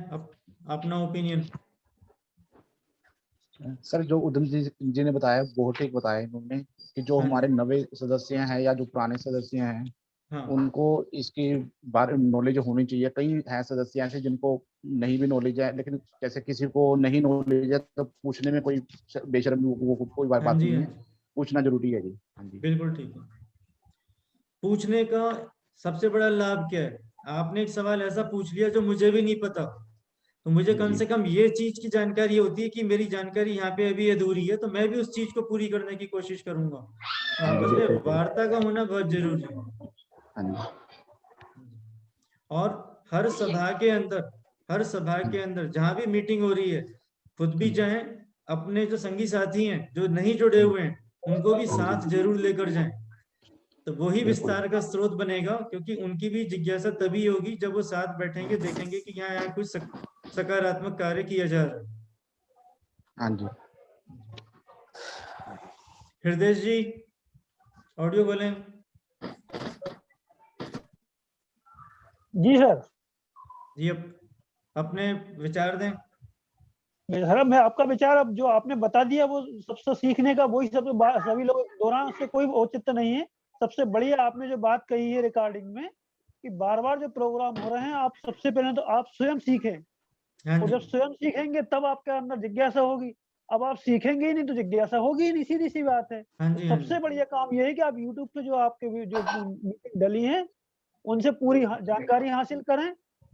अपना ओपिनियन। सर, जो उधम जी ने बताया बहुत ठीक बताया इन्होंने कि जो हमारे नवे सदस्य हैं या जो पुराने सदस्य हैं उनको इसकी बारे नॉलेज होनी चाहिए। कई हैं सदस्य ऐसे जिनको नहीं भी नॉलेज है, लेकिन जैसे किसी को नहीं नॉलेज है तो पूछने में कोई बेशर्मी वो कोई बात नहीं है, पूछना जरूरी है जी। हाँ जी, बिल्कुल ठीक है। पूछने का सबसे बड़ा लाभ क्या है? आपने एक सवाल ऐसा पूछ लिया जो मुझे भी नहीं पता, तो मुझे कम से कम ये चीज की जानकारी होती है कि मेरी जानकारी यहाँ पे अभी अधूरी है, तो मैं भी उस चीज को पूरी करने की कोशिश करूंगा। आपस में वार्ता का होना बहुत जरूरी है। और हर सभा के अंदर जहां भी मीटिंग हो रही है खुद भी जाएं, अपने जो संगी साथी हैं जो नहीं जुड़े हुए हैं उनको भी साथ जरूर लेकर जाएं, तो वही विस्तार का स्रोत बनेगा। क्योंकि उनकी भी जिज्ञासा तभी होगी जब वो साथ बैठेंगे, देखेंगे कि यहाँ कुछ सकारात्मक कार्य किया जा रहा है। हाँ जी। हृदय जी ऑडियो बोलें। जी सर। जी अपने विचार दें। सर मैं आपका विचार अब जो आपने बता दिया वो सबसे सीखने का वही सभी लोग दोहराने से कोई औचित्य नहीं है। सबसे बढ़िया आपने जो बात कही है रिकॉर्डिंग में कि बार बार जो प्रोग्राम हो रहे हैं आप सबसे पहले तो आप स्वयं सीखें, और जब स्वयं सीखेंगे तब आपके अंदर जिज्ञासा होगी। अब आप सीखेंगे ही नहीं तो जिज्ञासा होगी ही नहीं, सीधी सी बात है। तो सबसे बढ़िया काम ये है कि आप YouTube पे जो आपके जो मीटिंग डली है उनसे पूरी जानकारी हासिल करें,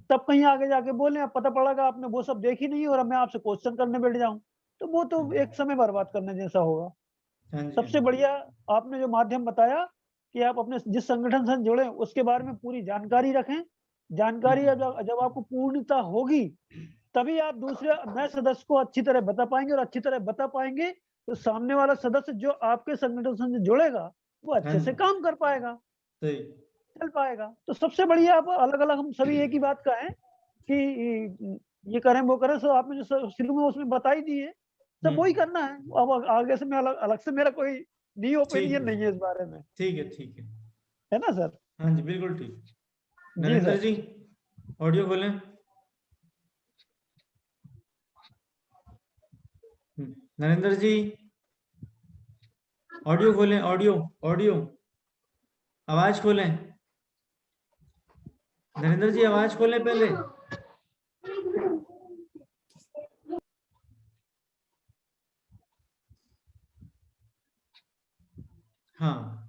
तब कहीं आगे जाके बोलें। अब पता पड़ेगा आपने वो सब देखी नहीं और अब मैं आपसे क्वेश्चन करने बैठ जाऊं तो वो तो एक समय बर्बाद करने जैसा होगा। सबसे बढ़िया आपने जो माध्यम बताया कि आप अपने जिस संगठन से जुड़े उसके बारे में पूरी जानकारी रखें। जानकारी जब आपको पूर्णता होगी तभी आप दूसरे नए सदस्य को अच्छी तरह बता पाएंगे, और अच्छी तरह बता पाएंगे तो सामने वाला सदस्य जो आपके संगठन से जुड़ेगा वो अच्छे से काम कर पाएगा, चल पाएगा। तो सबसे बढ़िया आप अलग अलग हम सभी एक ही बात कहें कि ये करें वो करें। सो आपने जो शुरू में उसमें बता ही दी है, सब वही करना है। अब आगे से मैं अलग से मेरा कोई न्यू ओपिनियन नहीं है इस बारे में। ठीक है ना सर? हाँ जी बिल्कुल ठीक। नरेंद्र जी ऑडियो बोलें। नरेंद्र जी ऑडियो खोलें, ऑडियो आवाज खोलें। नरेंद्र जी आवाज खोलें पहले। हाँ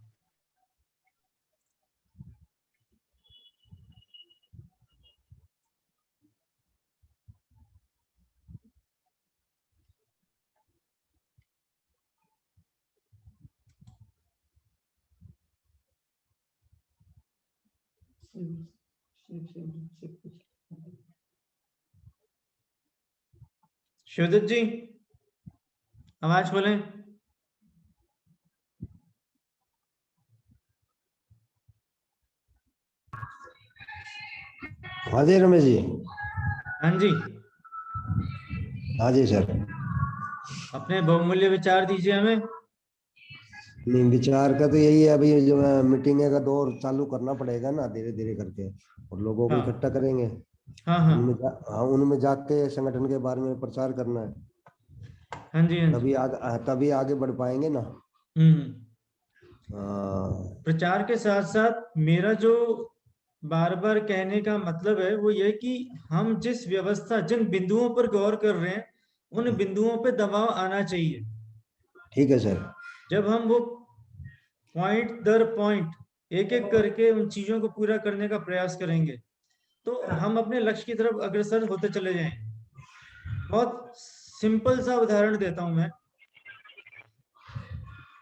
शिवदत्त जी आवाज खोलें। हाँ जी रमेश जी। हाँ जी, हाँ जी सर। अपने बहुमूल्य विचार दीजिए हमें। नहीं, विचार का तो यही है, अभी जो मीटिंग का दौर चालू करना पड़ेगा ना, धीरे धीरे करके, और लोगों को हाँ इकट्ठा करेंगे। हाँ हाँ उनमें जाके संगठन के बारे में प्रचार करना है। हाँ जी हाँ जी। तभी आगे बढ़ पाएंगे ना। हाँ। प्रचार के साथ साथ मेरा जो बार बार कहने का मतलब है वो ये कि हम जिस व्यवस्था, जिन बिंदुओं पर गौर कर रहे हैं, उन बिंदुओं पे दबाव आना चाहिए। ठीक है सर। जब हम वो पॉइंट दर पॉइंट एक एक करके उन चीजों को पूरा करने का प्रयास करेंगे तो हम अपने लक्ष्य की तरफ अग्रसर होते चले जाएंगे। बहुत सिंपल सा उदाहरण देता हूं मैं,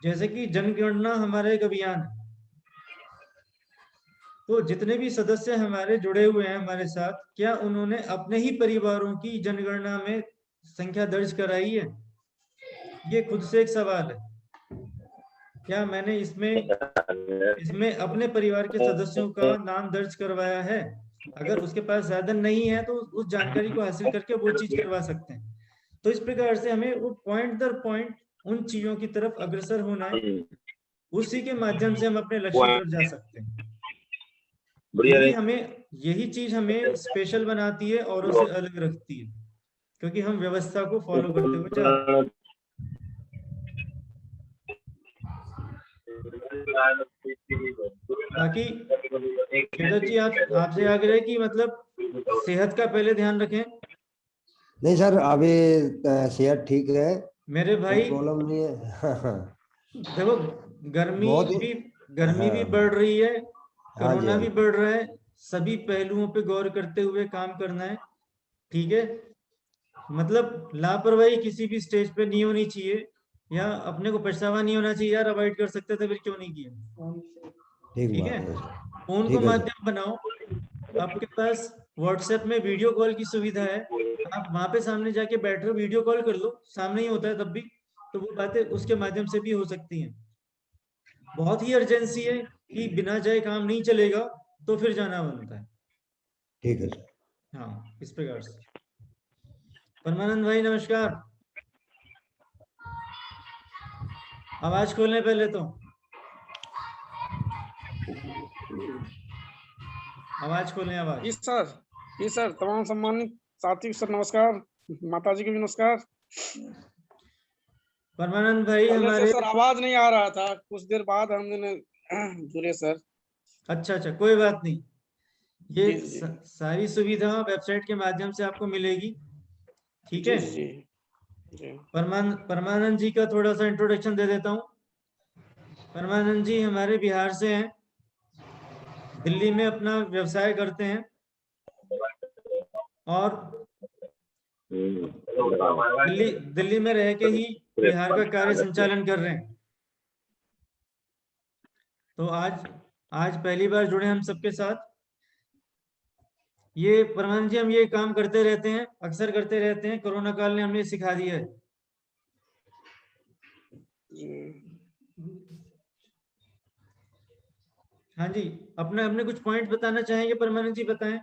जैसे कि जनगणना हमारा एक अभियान है, तो जितने भी सदस्य हमारे जुड़े हुए हैं हमारे साथ, क्या उन्होंने अपने ही परिवारों की जनगणना में संख्या दर्ज कराई है? ये खुद से एक सवाल है। क्या मैंने इसमें अपने परिवार के सदस्यों का नाम दर्ज करवाया है? अगर उसके पास साधन नहीं है तो उस जानकारी को हासिल करके वो चीज करवा सकते हैं। तो इस प्रकार से हमें वो पॉइंट दर पॉइंट उन चीजों की तरफ अग्रसर होना है, उसी के माध्यम से हम अपने लक्ष्य की तरफ जा सकते हैं। यही चीज हमें स्पेशल बनाती है, औरों से अलग रखती है, क्योंकि हम व्यवस्था को फॉलो करते हुए जा रहे हैं। बाकी शिवदत्त जी आपसे आग्रह है कि मतलब सेहत का पहले ध्यान रखें। नहीं सर, अभी सेहत ठीक है, मेरे भाई, प्रॉब्लम नहीं है। देखो गर्मी भी बढ़ रही है, कोरोना भी बढ़ रहा है, सभी पहलुओं पे गौर करते हुए काम करना है। ठीक है, मतलब लापरवाही किसी भी स्टेज पे नहीं होनी चाहिए, या अपने को पछतावा नहीं होना चाहिए, यार अवॉइड कर सकते थे फिर क्यों नहीं किया। ठीक है, फोन को माध्यम बनाओ। आपके पास व्हाट्सएप में वीडियो कॉल की सुविधा है, आप वहां पे सामने जाके बैठ रहे हो, वीडियो कॉल कर लो, सामने ही होता है तब भी, तो वो बातें उसके माध्यम से भी हो सकती हैं। बहुत ही अर्जेंसी है कि बिना जाए काम नहीं चलेगा तो फिर जाना बनता है। ठीक है सर। हाँ, इस प्रकार से। परमानंद भाई नमस्कार, आवाज खोलने पहले तो आवाज खोलें, आवाज। जी सर, तमाम सम्मानित साथी सर नमस्कार, माता जी को भी नमस्कार। परमानंद भाई हमारे सर आवाज नहीं आ रहा था, कुछ देर बाद हमने जुड़े सर। अच्छा, कोई बात नहीं, ये सारी सुविधा वेबसाइट के माध्यम से आपको मिलेगी। ठीक है, परमानंद जी का थोड़ा सा इंट्रोडक्शन दे देता हूँ। परमानंद जी हमारे बिहार से हैं, दिल्ली में अपना व्यवसाय करते हैं और दिल्ली में रह के ही बिहार का कार्य संचालन कर रहे हैं। तो आज पहली बार जुड़े हम सबके साथ। ये परमानंद जी, हम ये काम करते रहते हैं, अक्सर करते रहते हैं, कोरोना काल ने हमें सिखा दिया है। हाँ जी, अपने कुछ पॉइंट बताना चाहेंगे परमानंद जी, बताएं।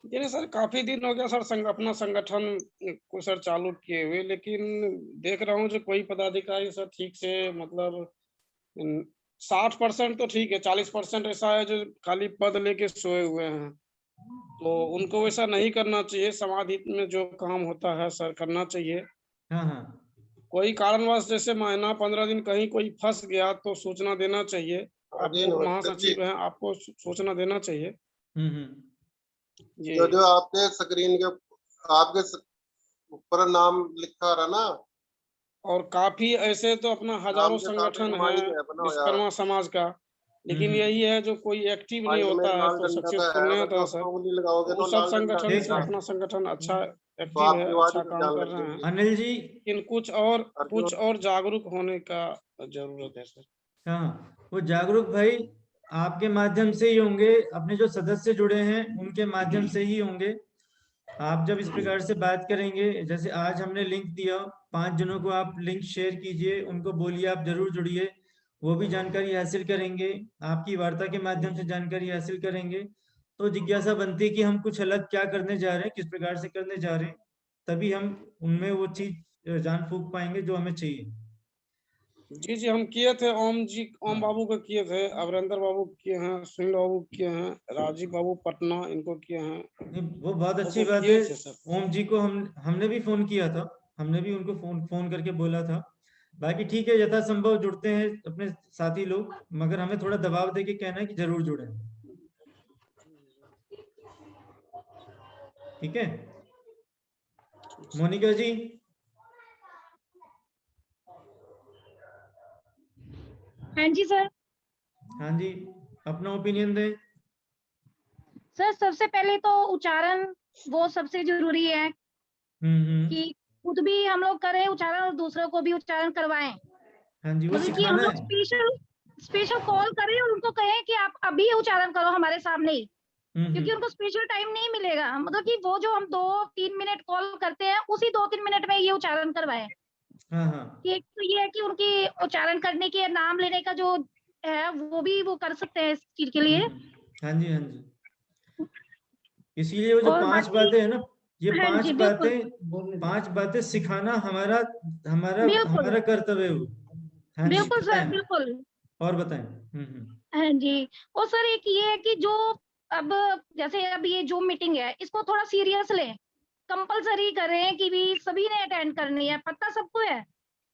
जी सर, काफी दिन हो गया सर अपना संगठन को सर चालू किए हुए, लेकिन देख रहा हूँ जो कोई पदाधिकारी सर ठीक से मतलब 60% तो ठीक है, 40% ऐसा है जो खाली पद लेके सोए हुए हैं। तो उनको वैसा नहीं करना चाहिए, समाज हित में जो काम होता है सर करना चाहिए। हाँ। कोई कारणवश जैसे महीना 15 दिन कहीं कोई फंस गया तो सूचना देना चाहिए। आप महासचिव हैं, आपको सूचना देना चाहिए। जो आपके स्क्रीन के आपके ऊपर नाम लिखा रहा ना, और काफी ऐसे तो अपना हजारों संगठन है विश्वकर्मा समाज का, लेकिन यही है जो कोई एक्टिव नहीं होता है तो सक्सेसफुल नहीं होता सर। वो सब संगठन से अपना संगठन अच्छा एक्टिव है, अच्छा काम कर रहे हैं अनिल जी। लेकिन कुछ और जागरूक होने का जरूरत है सर। हाँ, वो जागरूक भाई आपके माध्यम से ही होंगे, अपने जो सदस्य जुड़े हैं उनके माध्यम से ही होंगे। आप जब इस प्रकार से बात करेंगे, जैसे आज हमने लिंक दिया, 5 जनों को आप लिंक शेयर कीजिए, उनको बोलिए आप जरूर जुड़िए, वो भी जानकारी हासिल करेंगे, आपकी वार्ता के माध्यम से जानकारी हासिल करेंगे। तो जिज्ञासा बनती है कि हम कुछ अलग क्या करने जा रहे हैं, किस प्रकार से करने जा रहे हैं, तभी हम उनमें वो चीज जान फूंक पाएंगे जो हमें चाहिए। जी हम किए थे, ओम बाबू को किए थे, अमरेंद्र बाबू किए हैं, सुनील बाबू किए हैं, राजीव बाबू पटना इनको किए हैं। वो बहुत अच्छी बात है। ओम जी को हमने भी फोन किया था, हमने भी उनको फोन करके बोला था। बाकी ठीक है, यथासंभव जुड़ते हैं अपने साथी लोग, मगर हमें थोड़ा दबाव देके कहना है कि जरूर जुड़े। ठीक है मोनिका जी। हाँ जी सर। हाँ जी, अपना ओपिनियन दें सर। सबसे पहले तो उच्चारण वो सबसे जरूरी है कि खुद भी हम लोग करें उच्चारण और दूसरों को भी उच्चारण करवाएं। हाँ जी, वो मतलब कि हम लोग स्पेशल कॉल करें और उनको कहें कि आप अभी उच्चारण करो हमारे सामने ही, क्योंकि उनको स्पेशल टाइम नहीं मिलेगा। मतलब कि वो जो हम 2-3 मिनट कॉल करते हैं उसी 2-3 मिनट में ये उच्चारण करवाएं। एक तो ये है कि उनकी उच्चारण करने के, नाम लेने का जो है वो भी वो कर सकते हैं इस चीज के लिए। हाँ जी हाँ जी। इसीलिए वो जो 5 बातें है ना, ये 5 बातें सिखाना हमारा कर्तव्य है। हाँ जी, बिल्कुल सर, बिल्कुल। और बताएं। हाँ जी। और सर एक ये है कि जो अब जैसे अब ये जो मीटिंग है इसको थोड़ा सीरियस लें, कंपलसरी करें कि भी सभी ने अटेंड करनी है, पता सबको है।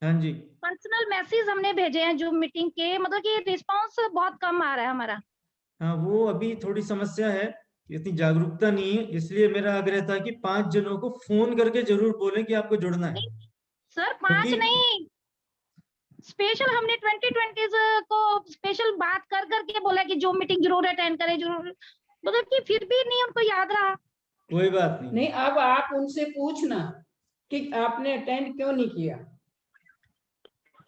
हाँ जी। पर्सनल मैसेज हमने भेजे हैं जो मीटिंग के, मतलब कि रिस्पांस बहुत कम आ रहा है हमारा। हाँ, वो अभी थोड़ी समस्या है, इतनी जागरूकता नहीं है, इसलिए मेरा आग्रह था कि 5 जनों को फोन करके जरूर बोलें कि आपको जुड़ना है। सर 5 नहीं, स्पेशल हमने 2020 को स्पेशल बात कर करके बोला कि जो मीटिंग जरूर अटेंड करें, जरूर। मतलब कि फिर भी नहीं उनको याद रहा। कोई बात नहीं। अब आप उनसे पूछना कि आपने अटेंड क्यों नहीं किया।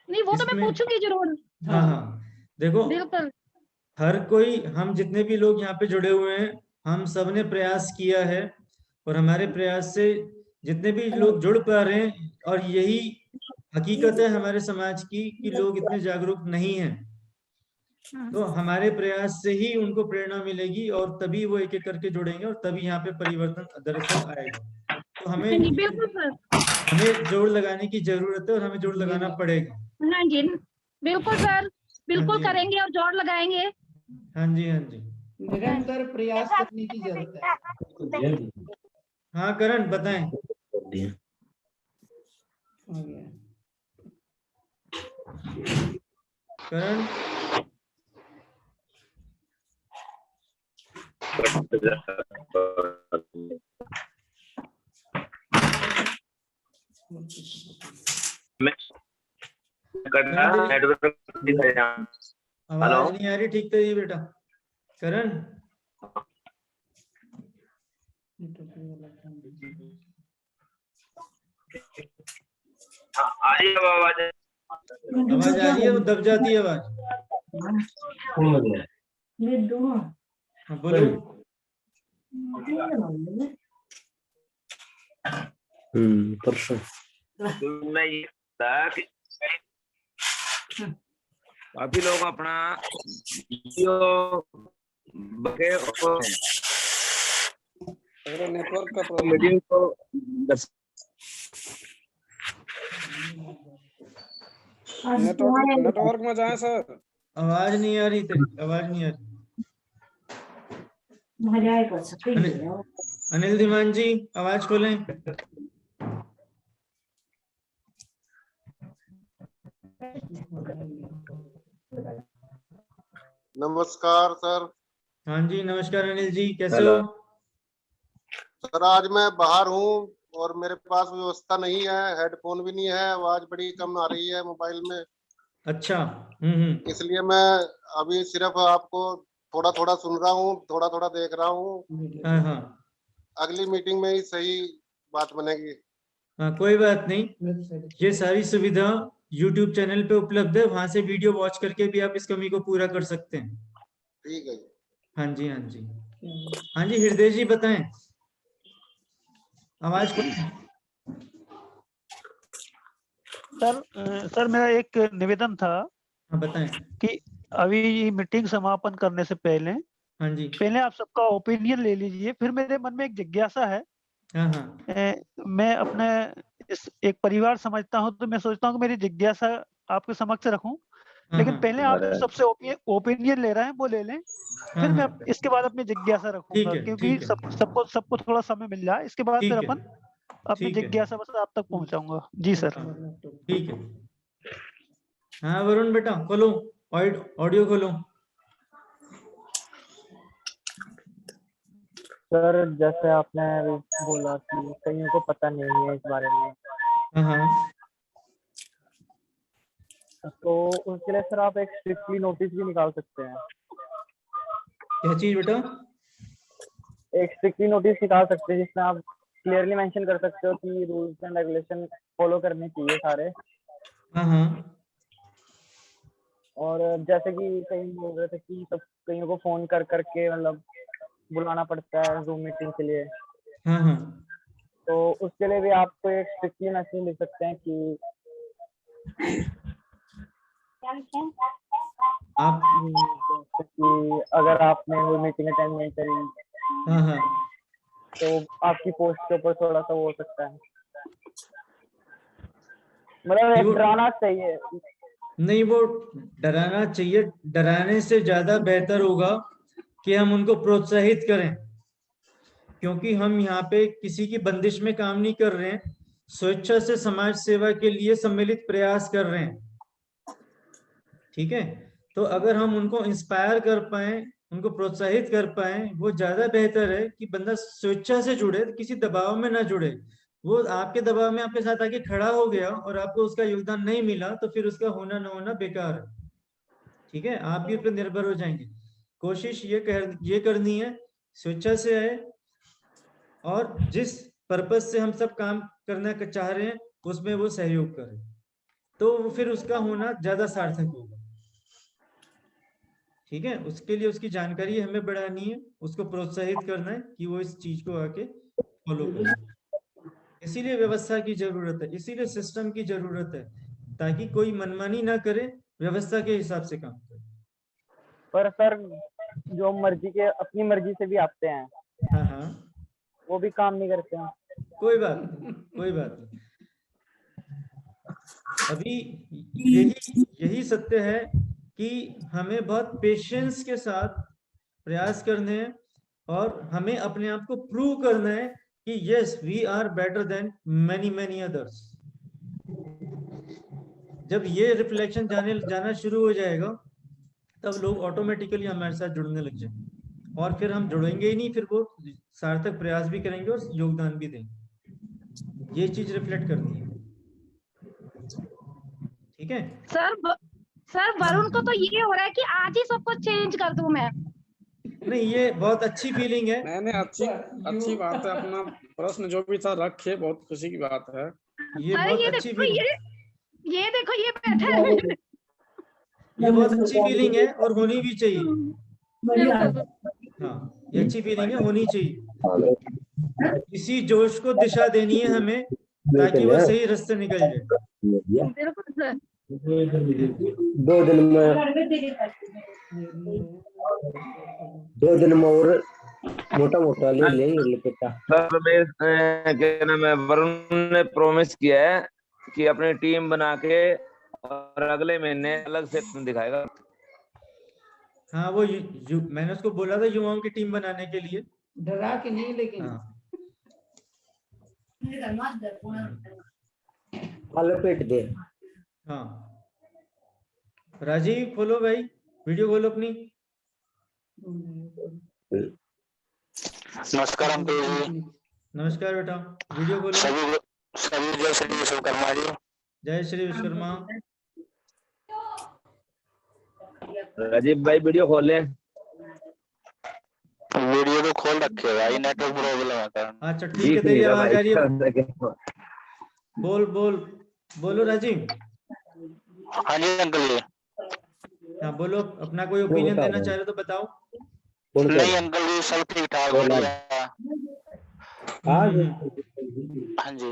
नहीं वो तो मैं पूछूंगी जरूर। हाँ, देखो बिल्कुल। हर कोई, हम जितने भी लोग यहाँ पे जुड़े हुए हैं, हम सब ने प्रयास किया है, और हमारे प्रयास से जितने भी लोग जुड़ पा रहे हैं, और यही हकीकत है हमारे समाज की कि लोग इतने जागरूक नहीं हैं। तो हमारे प्रयास से ही उनको प्रेरणा मिलेगी, और तभी वो एक एक करके जुड़ेंगे, और तभी यहाँ पे परिवर्तन दरअसल आएगा। तो हमें जोड़ लगाने की जरूरत है, और हमें जोड़ लगाना पड़ेगा। हाँ जी बिल्कुल सर, बिल्कुल करेंगे और जोड़ लगाएंगे। हाँ जी हाँ जी, निरंतर प्रयास करने की जरूरत है। हाँ करण बताएं। करण आवाज नहीं आ रही ठीक से ही बेटा। करण आवाज आ रही है, वो दब जाती है आवाज। बोलो। परसों मैं ये था कि काफी लोग अपना नेटवर्क का प्रॉब्लम नेटवर्क में जाए सर। आवाज नहीं आ रही तेरी, आवाज नहीं आ रही। अनिल धीमान जी आवाज खोलें। नमस्कार सर। हाँ जी नमस्कार अनिल जी, कैसे हो? सर आज मैं बाहर हूँ, और मेरे पास व्यवस्था नहीं है, हेडफोन भी नहीं है, आवाज बड़ी कम आ रही है मोबाइल में। अच्छा। इसलिए मैं अभी सिर्फ आपको थोड़ा थोड़ा सुन रहा हूँ, थोड़ा थोड़ा देख रहा हूँ। अगली मीटिंग में ही सही बात बनेगी। हाँ, कोई बात नहीं, ये सारी सुविधा YouTube चैनल पे उपलब्ध है, वहां से वीडियो वॉच करके भी आप इस कमी को पूरा कर सकते हैं। ठीक है। हाँ जी, हाँ जी, हाँ जी। हृदय जी बताएं, आवाज को। सर मेरा एक निवेदन था। हाँ, बताएं। कि अभी मीटिंग समापन करने से पहले, हाँ जी, पहले आप सबका ओपिनियन ले लीजिए, फिर मेरे मन में एक जिज्ञासा है। मैं अपने एक परिवार समझता हूँ, तो मैं सोचता हूँ कि मेरी जिज्ञासा आपके समक्ष रखूं, लेकिन पहले आप सबसे ओपिनियन ले रहे हैं वो ले लें, फिर मैं इसके बाद अपनी जिज्ञासा रखूंगा, क्योंकि सबको थोड़ा समय मिल जाए, इसके बाद फिर अपन अपनी जिज्ञासा बस आप तक पहुंचाऊंगा। जी सर। ठीक है। हाँ वरुण बेटा, खोलो ऑडियो खोलो। सर जैसे आपने बोला कि कईयों को पता नहीं है इस बारे में, तो उसके लिए सर आप एक स्ट्रिक्टली नोटिस भी निकाल सकते हैं। क्या चीज बेटा? एक स्ट्रिक्टली नोटिस निकाल सकते हैं जिसमें आप क्लियरली मेंशन कर सकते हो कि रूल्स एंड रेगुलेशन फॉलो करने चाहिए सारे। और जैसे कि कई बोल रहे थे कि सब कईयों को फोन करके मतलब बुलाना पड़ता है जूम मीटिंग के लिए, तो उसके लिए भी आपको एक स्ट्रिक्टली मैसेज लिख सकते हैं कि आप कि अगर आपने वो मीटिंग अटेंड नहीं करी तो आपकी पोस्ट के ऊपर थोड़ा सा वो हो सकता है, मतलब डराना चाहिए। नहीं, वो डराना चाहिए, डराने से ज्यादा बेहतर होगा कि हम उनको प्रोत्साहित करें, क्योंकि हम यहाँ पे किसी की बंदिश में काम नहीं कर रहे हैं, स्वेच्छा से समाज सेवा के लिए सम्मिलित प्रयास कर रहे हैं। ठीक है, तो अगर हम उनको इंस्पायर कर पाए, उनको प्रोत्साहित कर पाए, वो ज्यादा बेहतर है कि बंदा स्वेच्छा से जुड़े, किसी दबाव में ना जुड़े। वो आपके दबाव में आपके साथ आके खड़ा हो गया और आपको उसका योगदान नहीं मिला, तो फिर उसका होना न होना बेकार है। ठीक है, आप भी उस पर निर्भर हो जाएंगे। कोशिश ये करनी है स्वेच्छा से आए, और जिस पर्पस से हम सब काम करना चाह रहे हैं उसमें वो सहयोग करे, तो फिर उसका होना ज्यादा सार्थक होगा। ठीक है, उसके लिए उसकी जानकारी हमें बढ़ानी है, उसको प्रोत्साहित करना है कि वो इस चीज को आके फॉलो करे। इसीलिए व्यवस्था की जरूरत है, इसीलिए सिस्टम की जरूरत है, ताकि कोई मनमानी ना करे, व्यवस्था के हिसाब से काम करे। पर सर जो मर्जी के अपनी मर्जी से भी आते हैं, वो भी काम नहीं करते हैं। कोई बात नहीं। अभी यही सत्य है कि हमें बहुत पेशेंस के साथ प्रयास करने हैं, और हमें अपने आप को प्रूव करना है कि yes we are better than many others. जब ये रिफ्लेक्शन जाना शुरू हो जाएगा, तब लोग ऑटोमेटिकली हमारे साथ जुड़ने लग जाएंगे, और फिर हम जुड़ेंगे ही नहीं, फिर वो सार्थक प्रयास भी करेंगे और योगदान भी देंगे। ये चीज रिफ्लेक्ट करनी है। ठीक है सर वरुण को तो ये हो रहा है कि आज ही सब कुछ चेंज कर दूं मैं। नहीं, ये बहुत अच्छी फीलिंग है। मैंने अच्छी बात है, अपना प्रश्न जो भी था रखे, बहुत खुशी की बात है। ये बहुत अच्छी फीलिंग, ये देखो ये बैठा है। ये बहुत अच्छी फीलिंग है और होनी भी चाहिए। हाँ, ये अच्छी फीलिंग है, होनी चाहिए। इसी जोश को दिशा देनी है हमें, ताकि वो सही रास्ते निकल जाए। बिल्कुल सर। 2 दिन में और मोटा ले लेता। सर क्या नाम है, वरुण ने प्रॉमिस किया है कि अपनी टीम बना के और अगले महीने अलग से दिखाएगा। हाँ, वो मैंने उसको बोला था युवाओं की टीम बनाने के लिए, डरा के नहीं, लेकिन पेट दे। हाँ, राजीव खोलो भाई, वीडियो खोलो अपनी। नमस्कार अंकल जी। नमस्कार बेटा, वीडियो बोलो। सभी जय श्री विश्वकर्मा जी। जय श्री विश्वकर्मा। राजीव भाई वीडियो खोल ले। वीडियो तो खोल रखे भाई, नेटवर्क प्रॉब्लम आता है। अच्छा ठीक है, तेरी आवाज आ रही है। बोलो राजीव। हाँ जी अंकल जी। हाँ बोलो, अपना कोई ओपिनियन देना चाह रहे तो बताओ। नहीं अंकल जी, सब ठीक ठाक बढ़िया। हाँ जी।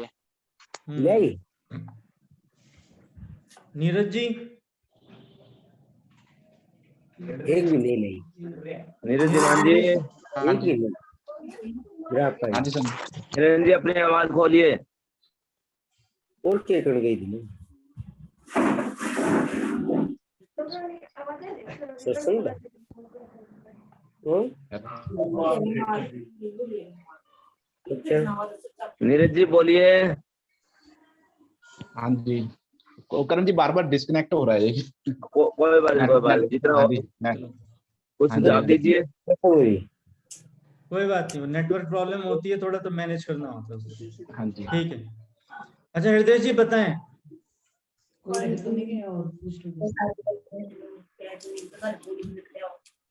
नीरज जी। एक भी नहीं। नीरज जी, मान जी। हाँ जी नीरज जी अपनी आवाज खोलिए। और क्या कर गई थी नीरज जी बोलिए। हाँ जी, करण जी बार बार डिस्कनेक्ट हो रहा है। कोई बात जितना कुछ जवाब दीजिए। कोई बात नहीं, नेटवर्क प्रॉब्लम होती है थोड़ा, तो मैनेज करना होता है। हाँ जी ठीक है। अच्छा हृदय जी बताएं।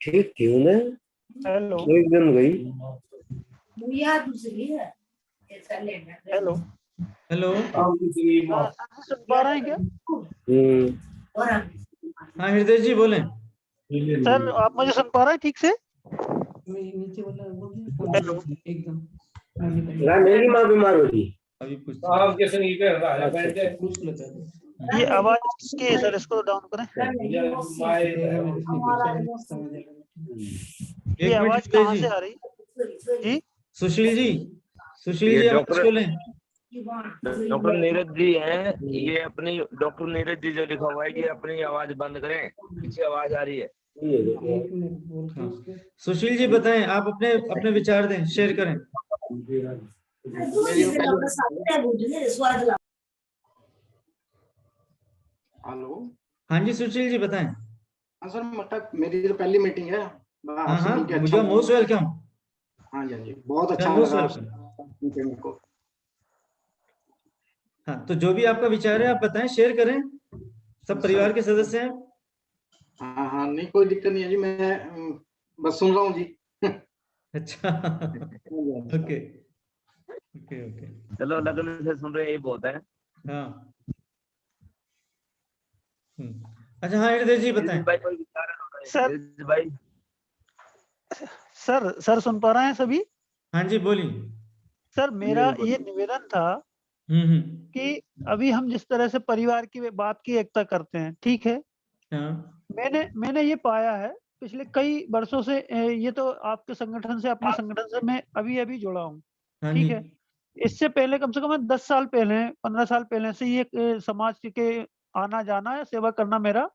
ठीक क्यों ना? हेलो एकदम गई। हेलो हेलो, सुन पा रहे हैं क्या? हाँ हृदय जी बोलें। सर आप मुझे सुन पा रहे हैं ठीक से? हेलो मेरी माँ बीमार हो गई। ये आवाज किसकी है सर? इसको डाउन करें। ये आवाज कहाँ से आ रही जी? सुशील जी आवाज खोलें। डॉक्टर नीरज जी हैं ये, अपनी डॉक्टर नीरज जी जो लिखा हुआ है ये अपनी आवाज बंद करें, पीछे आवाज आ रही है। सुशील जी बताएं, आप अपने विचार दें, शेयर करें। हेलो। हाँ जी सुशील जी बताएं। हाँ सर, मतलब मेरी जो पहली मीटिंग है। हाँ मुझे मोस्ट वेलकम। हाँ जी बहुत अच्छा लगा को। हाँ तो जो भी आपका विचार है आप बताएं, शेयर करें, सब परिवार के सदस्य हैं। हाँ नहीं कोई दिक्कत नहीं है जी, मैं बस सुन रहा हूँ जी। अच्छा ओके। चलो लगन से सुन रहे, यही बहुत है। हाँ अच्छा हाँ हृदय जी बताएं। सर भाई सर सुन पा रहे हैं सभी? हाँ जी बोलिए। सर मेरा ये निवेदन था कि अभी हम जिस तरह से परिवार की बात की एकता करते हैं, ठीक है। मैंने ये पाया है पिछले कई वर्षों से, ये तो आपके संगठन से, अपने संगठन से मैं अभी जुड़ा हूँ, ठीक है। इससे पहले कम से कम 10 साल पहले, 15 साल पहले से ये समाज के आना जाना या सेवा करना मेरा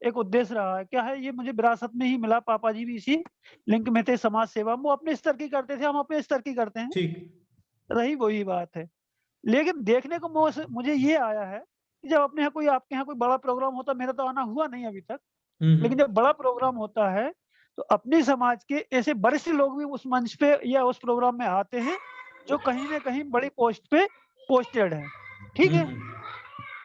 एक उद्देश्य रहा है। क्या है, ये मुझे विरासत में ही मिला। पापा जी भी इसी लिंक में थे, समाज सेवा। वो अपने स्तर की करते थे, हम अपने स्तर की करते हैं, रही वही बात है। लेकिन देखने को मुझे ये आया है कि जब अपने यहाँ आपके यहाँ कोई बड़ा प्रोग्राम होता, मेरा तो आना हुआ नहीं अभी तक, लेकिन जब बड़ा प्रोग्राम होता है तो अपने समाज के ऐसे वरिष्ठ लोग भी उस मंच पे या उस प्रोग्राम में आते हैं जो कहीं ना कहीं बड़ी पोस्ट पे पोस्टेड है, ठीक है।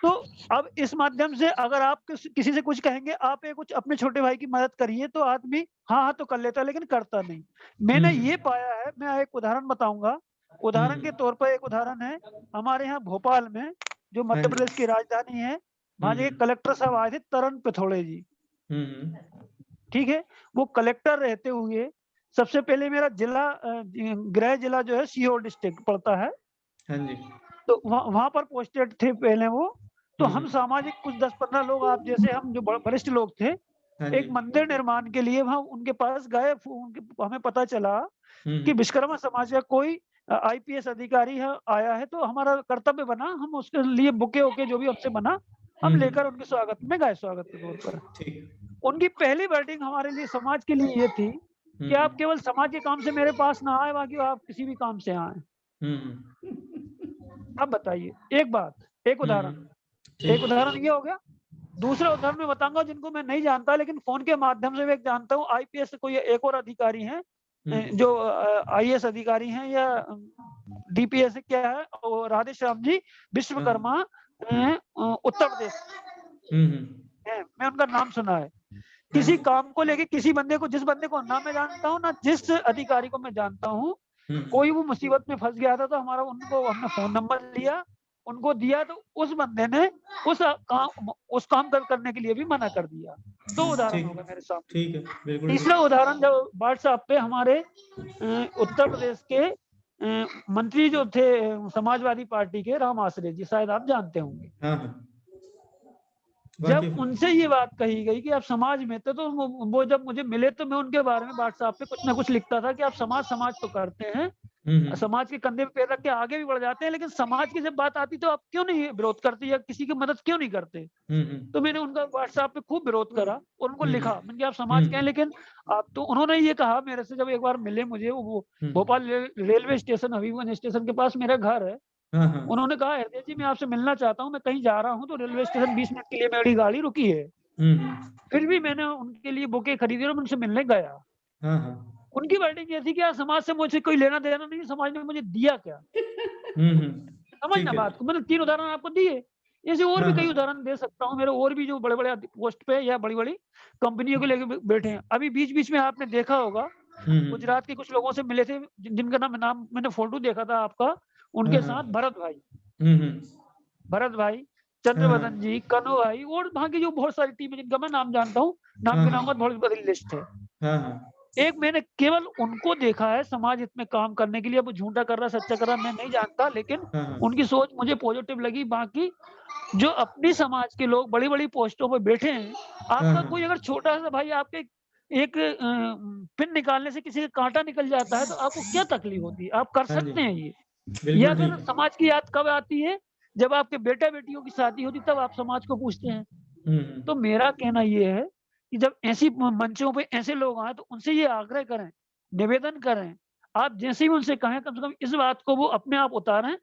तो अब इस माध्यम से अगर आप किसी से कुछ कहेंगे, आप ये कुछ अपने छोटे भाई की मदद करिए, तो आदमी हाँ तो कर लेता है, लेकिन करता नहीं। मैंने ये पाया है, मैं एक उदाहरण बताऊंगा। उदाहरण के तौर पर एक उदाहरण है, हमारे यहाँ भोपाल में, जो मध्य प्रदेश की राजधानी है, वहां के कलेक्टर साहब आए थे, तरन पिथौड़े जी, ठीक है। वो कलेक्टर रहते हुए सबसे पहले मेरा जिला, गृह जिला जो है सीहोर डिस्ट्रिक्ट पड़ता है, तो वहां पर पोस्टेड थे पहले वो। तो हम सामाजिक कुछ 10-15 लोग, आप जैसे हम जो वरिष्ठ लोग थे, एक मंदिर निर्माण के लिए वहां उनके पास गए। हमें पता चला कि विश्वकर्मा समाज का कोई आईपीएस अधिकारी आया है, तो हमारा कर्तव्य बना, हम उसके लिए बुके जो भी हमसे बना, हम लेकर उनके स्वागत में गए, स्वागत के तौर पर। उनकी पहली वर्डिंग हमारे लिए, समाज के लिए ये थी कि आप केवल समाज के काम से मेरे पास ना आए, बाकी आप किसी भी काम से आए। अब बताइए, एक उदाहरण ये हो गया। दूसरा उदाहरण मैं बताऊंगा जिनको मैं नहीं जानता, लेकिन फोन के माध्यम से मैं जानता हूँ। आईपीएस कोई एक और अधिकारी हैं जो IAS अधिकारी हैं या DPS क्या है, और राधे श्याम जी विश्वकर्मा उत्तर प्रदेश, मैं उनका नाम सुना है। किसी काम को लेके किसी बंदे को, जिस बंदे को ना मैं जानता हूँ ना जिस अधिकारी को मैं जानता हूँ, कोई वो मुसीबत में फंस गया था तो हमारा उनको हमने फोन नंबर लिया, उनको दिया, तो उस बंदे ने उस काम करने के लिए भी मना कर दिया। 2 उदाहरण होगा मेरे सामने। ठीक है, बिल्कुल। तीसरा उदाहरण जो व्हाट्सएप पे हमारे उत्तर प्रदेश के मंत्री जो थे समाजवादी पार्टी के, राम आश्रय जी, शायद आप जानते होंगे। हाँ। जब उनसे ये बात कही गई कि आप समाज में थे, तो वो जब मुझे मिले तो मैं उनके बारे में व्हाट्सएप पे कुछ ना कुछ लिखता था कि आप समाज तो करते हैं, समाज के कंधे पे पैर रख के आगे भी बढ़ जाते हैं, लेकिन समाज की जब बात आती तो आप क्यों नहीं विरोध करते या किसी की मदद क्यों नहीं करते? तो मैंने उनका व्हाट्सएप पे खूब विरोध करा और उनको लिखा, मैंने कहा आप समाज के हैं, लेकिन आप तो, उन्होंने ये कहा मेरे से जब एक बार मिले मुझे, वो Bhopal railway station, Habibganj station के पास मेरा घर है, उन्होंने कहा हृदय जी मैं आपसे मिलना चाहता हूँ, मैं कहीं जा रहा हूँ, तो रेलवे स्टेशन 20 मिनट के लिए मेरी गाड़ी रुकी है, फिर भी मैंने उनके लिए बुके खरीदी और उनसे मिलने गया। उनकी वर्डिंग ये थी कि यार समाज से मुझे कोई लेना देना नहीं, समाज ने मुझे दिया क्या? समझना बात को। मैंने 3 उदाहरण आपको दिए, ऐसे और भी कई उदाहरण दे सकता हूँ। मेरे और भी जो बड़े बड़े पोस्ट पे या बड़ी बड़ी कंपनियों को लेकर बैठे हैं। अभी बीच बीच में आपने देखा होगा गुजरात के कुछ लोगों से मिले थे, जिनका नाम मैंने फोटो देखा था आपका, उनके साथ भरत भाई, चंद्रवदन जी, कनो भाई, और वहाँ की जो बहुत सारी टीम है जिनका मैं नाम जानता हूँ, नाम गिनाऊंगा, बहुत बड़ी लिस्ट है। एक मैंने केवल उनको देखा है समाज इसमें काम करने के लिए, अब झूठा कर रहा सच्चा कर रहा मैं नहीं जानता, लेकिन उनकी सोच मुझे पॉजिटिव लगी। बाकी जो अपनी समाज के लोग बड़ी बड़ी पोस्टों पर बैठे हैं, आपका कोई अगर छोटा सा भाई आपके एक पिन निकालने से किसी का कांटा निकल जाता है तो आपको क्या तकलीफ होती है? आप कर सकते हैं ये। या फिर समाज की याद कब आती है? जब आपके बेटा बेटियों की शादी होती तब आप समाज को पूछते हैं। तो मेरा कहना ये है कि जब ऐसी मंचों पे ऐसे लोग आए तो उनसे ये आग्रह करें, निवेदन करें, आप जैसे ही उनसे कहें कम से कम इस बात को वो अपने आप उतारें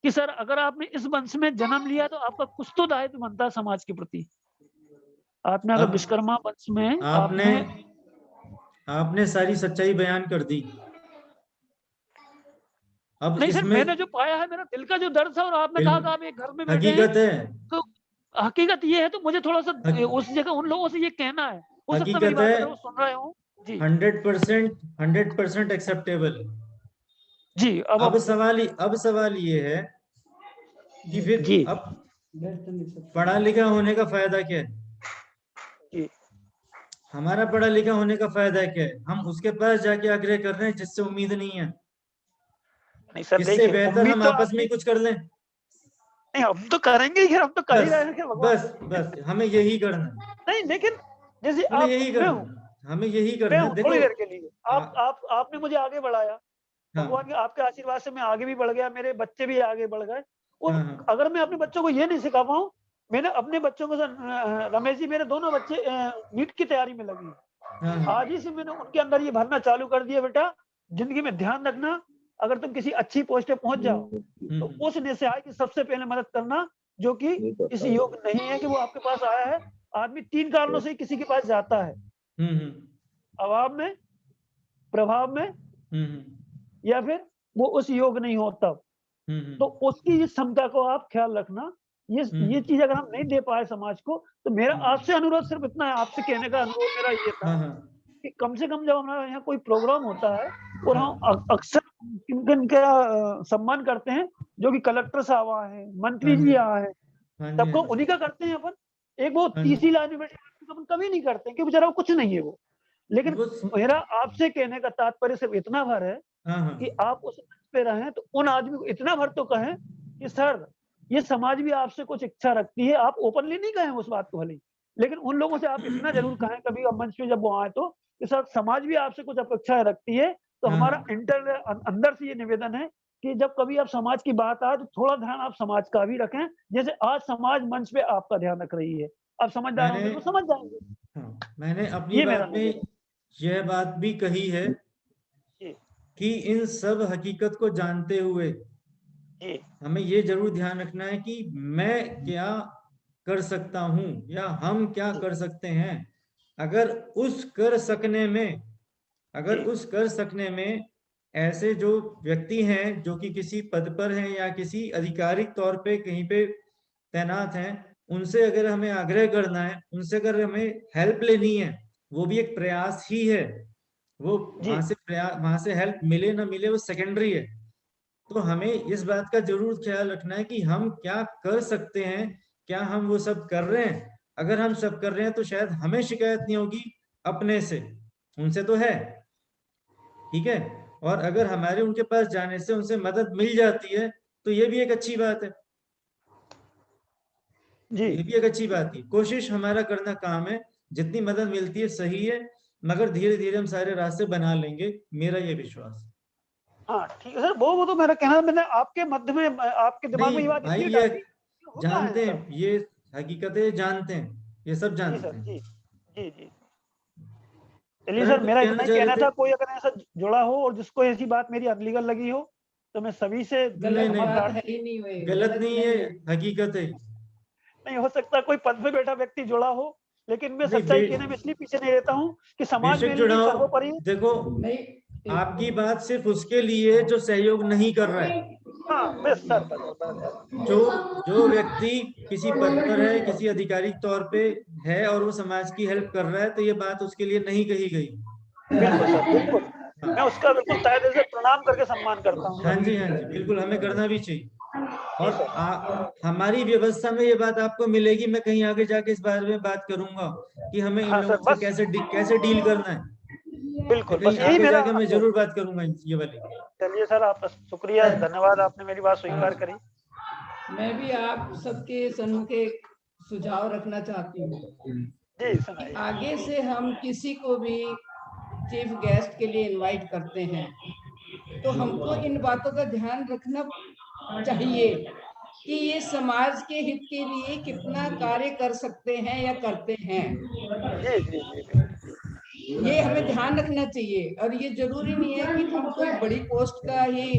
कि सर अगर आपने इस वंश में जन्म लिया तो आपका कुछ तो दायित्व बनता है समाज के प्रति। आपने अगर विश्वकर्मा वंश में आपने सारी सच्चाई बयान कर दी। अब नहीं सर, मैंने जो पाया है, मेरा दिल का जो दर्द था, और आपने कहा कि आप एक घर में बैठे हकीकत है, तो हकीकत ये है, तो मुझे थोड़ा सा उस जगह उन लोगों से ये कहना है, हो सकता है मेरी बात अगर वो सुन रहे हो जी। 100% एक्सेप्टेबल जी। अब सवाल ये है कि फिर जी, अब पढ़ा लिखा होने का फायदा क्या है? हमारा पढ़ा लिखा होने का फायदा क्या है? हम उसके पास जाके आग्रह कर रहे हैं जिससे उम्मीद नहीं है। इससे बेहतर हम आपस में कुछ कर लें। नहीं, हम तो करेंगे ही, हम तो कर ही रहे हैं। बस हमें यही करना है। नहीं, लेकिन जैसे आप, हमें यही करना है। थोड़ी देर के लिए आपने मुझे आगे बढ़ाया, भगवान के आपके आशीर्वाद से मैं आगे भी बढ़ गया, मेरे बच्चे भी आगे बढ़ गए। और अगर मैं अपने बच्चों को ये नहीं सिखा पाऊँ, मैंने अपने बच्चों को, रमेश जी मेरे दोनों बच्चे नीट की तैयारी में लगे हैं, आज ही से मैंने उनके अंदर ये भरना चालू कर दिया, बेटा जिंदगी में ध्यान रखना, अगर तुम किसी अच्छी पोस्ट पे पहुंच जाओ तो उस निश्चय की सबसे पहले मदद करना जो कि इस योग नहीं है कि वो आपके पास आया है। आदमी 3 कारणों से किसी के पास जाता है, अभाव में, प्रभाव में, या फिर वो उस योग नहीं हो तब। तो उसकी इस क्षमता को आप ख्याल रखना। ये चीज अगर हम नहीं दे पाए समाज को, तो मेरा आपसे अनुरोध सिर्फ इतना है, आपसे कहने का अनुरोध मेरा ये था कि कम से कम जब हमारा यहाँ कोई प्रोग्राम होता है और हम अक्सर किन का सम्मान करते हैं, जो कि कलेक्टर साहब आए हैं, मंत्री जी आए हैं, सबको उन्हीं का करते हैं अपन। एक वो तीसरी लाइन में बैठे अपन कभी नहीं करते कि बेचारा कुछ नहीं है वो। लेकिन मेरा आपसे कहने का तात्पर्य सिर्फ इतना भर है कि आप उस मंच पे रहें तो उन आदमी को इतना भर तो कहें कि सर ये समाज भी आपसे कुछ इच्छा रखती है। आप ओपनली नहीं कहें उस बात को भले, लेकिन उन लोगों से आप इतना जरूर कहें कभी मंच पे जब वो आए तो कि सर समाज भी आपसे कुछ अपेक्षाएं रखती है। तो हमारा अंदर से ये निवेदन है कि जब कभी आप समाज की बात आए तो थोड़ा ध्यान आप समाज का भी रखें, जैसे आज समाज मंच पे आपका ध्यान रख रही है। आप समझदार होंगे तो समझ जाएंगे। मैंने अपनी बात में यह बात भी कही है कि इन सब हकीकत को जानते हुए हमें ये जरूर ध्यान रखना है कि मैं क्या कर सकता हूं या हम क्या कर सकते हैं। अगर उस कर सकने में अगर उस कर सकने में ऐसे जो व्यक्ति हैं जो कि किसी पद पर हैं या किसी आधिकारिक तौर पे कहीं पे तैनात हैं, उनसे अगर हमें आग्रह करना है, उनसे अगर हमें हेल्प लेनी है, वो भी एक प्रयास ही है। वो वहां से हेल्प मिले ना मिले वो सेकेंडरी है। तो हमें इस बात का जरूर ख्याल रखना है कि हम क्या कर सकते हैं, क्या हम वो सब कर रहे हैं। अगर हम सब कर रहे हैं तो शायद हमें शिकायत नहीं होगी अपने से, उनसे तो है, ठीक है। और अगर हमारे उनके पास जाने से उनसे मदद मिल जाती है तो ये भी एक अच्छी बात है जी, ये भी एक अच्छी बात है। कोशिश हमारा करना काम है, जितनी मदद मिलती है सही है, मगर धीरे धीरे हम सारे रास्ते बना लेंगे, मेरा ये विश्वास है। हाँ ठीक है सर, वो तो मेरा कहना, मैंने आपके मध्य में, आपके दिमाग में ये बात भाई ये जानते हैं, ये हकीकत है, जानते हैं, ये सब जानते हैं। जी जी जी। चलिए सर, मेरा इतना ही कहना था, कोई अगर ऐसा जुड़ा हो और जिसको ऐसी बात मेरी अनलीगल लगी हो तो मैं सभी से गलत नहीं है, हकीकत है। नहीं हो सकता कोई पद में बैठा व्यक्ति जुड़ा हो, लेकिन मैं सच्चाई कहने में इसलिए पीछे नहीं रहता हूँ कि समाज में सर्वोपरि। देखो आपकी बात सिर्फ उसके लिए जो सहयोग नहीं कर रहा है। हाँ, जो व्यक्ति किसी पद पर है, किसी आधिकारिक तौर पे है और वो समाज की हेल्प कर रहा है, तो ये बात उसके लिए नहीं कही गई। बिल्कुल सर, बिल्कुल। मैं उसका बिल्कुल तहे दिल से प्रणाम करके सम्मान करता हूँ। हाँ जी, बिल्कुल हमें करना भी चाहिए। और हमारी व्यवस्था में ये बात आपको मिलेगी, मैं कहीं आगे जाके इस बारे में बात करूंगा कि हमें इन लोगों से कैसे डील करना है। बिल्कुल, बस यही मेरा जाके मैं जरूर बात करूंगा ये वाली। चलिए सर, आप शुक्रिया, धन्यवाद, आपने मेरी बात स्वीकार करी। मैं भी आप सबके सम्मुख एक सुझाव रखना चाहती हूँ। आगे से हम किसी को भी चीफ गेस्ट के लिए इनवाइट करते हैं तो हमको इन बातों का ध्यान रखना चाहिए कि ये समाज के हित के लिए कितना कार्य कर सकते हैं या करते हैं। ये हमें ध्यान रखना चाहिए। और ये जरूरी नहीं है कि हम कोई बड़ी पोस्ट का ही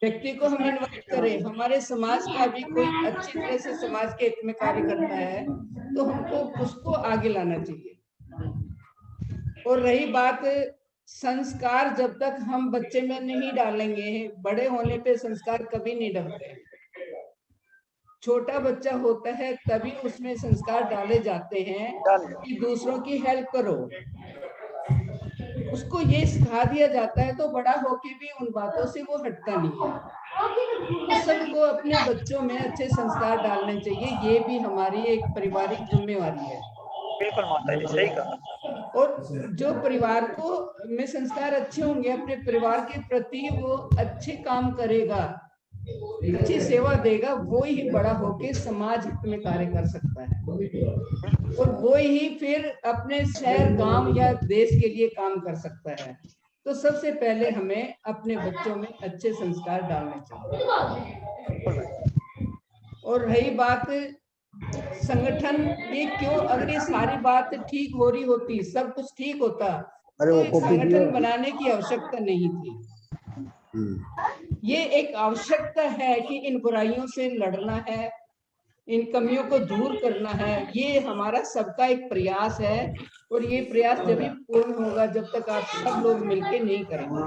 व्यक्ति को हम इनवाइट करें। हमारे समाज का भी कोई अच्छी तरह से समाज के हित में कार्य करता है तो हमको उसको आगे लाना चाहिए। और रही बात संस्कार, जब तक हम बच्चे में नहीं डालेंगे, बड़े होने पे संस्कार कभी नहीं डलते। छोटा बच्चा होता है तभी उसमें संस्कार डाले जाते हैं कि दूसरों की हेल्प करो। उसको ये सिखा दिया जाता है तो बड़ा होके भी उन बातों से वो हटता नहीं है। तो सबको अपने बच्चों में अच्छे संस्कार डालने चाहिए। ये भी हमारी एक पारिवारिक जिम्मेवारी है। बिल्कुल माता जी, सही कहा। और जो परिवार को में संस्कार अच्छे होंगे, अपने परिवार के प्रति वो अच्छे काम करेगा, अच्छी सेवा देगा, वो ही बड़ा होके समाज हित में कार्य कर सकता है। और वो ही फिर अपने शहर, गांव या देश के लिए काम कर सकता है। तो सबसे पहले हमें अपने बच्चों में अच्छे संस्कार डालने चाहिए। और रही बात संगठन, ये क्यों, अगर ये सारी बात ठीक हो रही होती, सब कुछ ठीक होता तो संगठन बनाने की आवश्यकता नहीं थी। ये एक आवश्यकता है कि इन बुराइयों से लड़ना है, इन कमियों को दूर करना है। ये हमारा सबका एक प्रयास है और ये प्रयास जब भी पूर्ण होगा जब तक आप सब लोग मिलके नहीं करेंगे।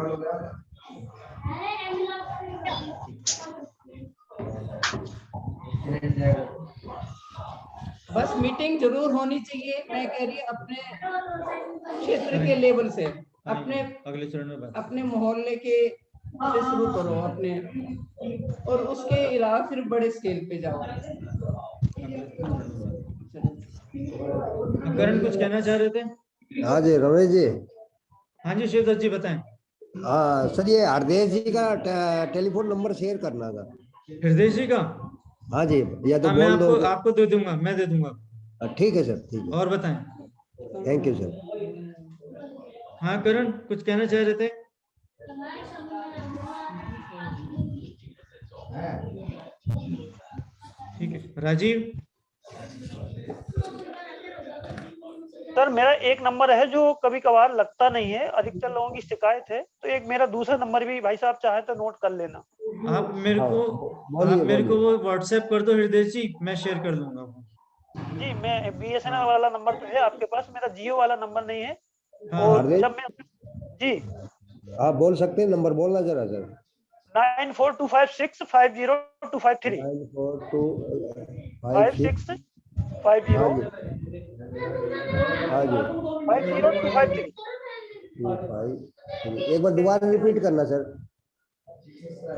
बस मीटिंग जरूर होनी चाहिए। मैं कह रही अपने क्षेत्र के लेवल से, अपने अगले चरण में अपने मोहल्ले के से शुरू करो अपने, और उसके अलावा फिर बड़े स्केल पे जाओ। करण कुछ कहना चाह रहे थे? हाँ जी रमेश जी। हाँ जी शिवदत्त जी बताएं। हाँ सर, ये हरदेव जी का टेलीफोन नंबर शेयर करना था। हृदय जी का? हाँ जी, या तो मैं आपको दे दूंगा, मैं दे दूंगा। ठीक है सर, ठीक है। और बताएं। Thank you sir. हाँ करण कुछ कहना चाह रहे थे? ठीक है राजीव। सर मेरा एक नंबर है जो कभी कभार लगता नहीं है, अधिकतर लोगों की शिकायत है, तो एक मेरा दूसरा नंबर भी भाई साहब चाहे तो नोट कर लेना। आप मेरे को वो व्हाट्सएप कर दो हृदय जी, मैं शेयर कर दूंगा। जी, मैं BSNL वाला नंबर तो है आपके पास, मेरा जियो वाला नंबर नहीं है, और जब मैं जी आप बोल सकते हैं, नंबर बोलना जरा सर। 9425650253 50253 एक बार दोबारा रिपीट करना सर।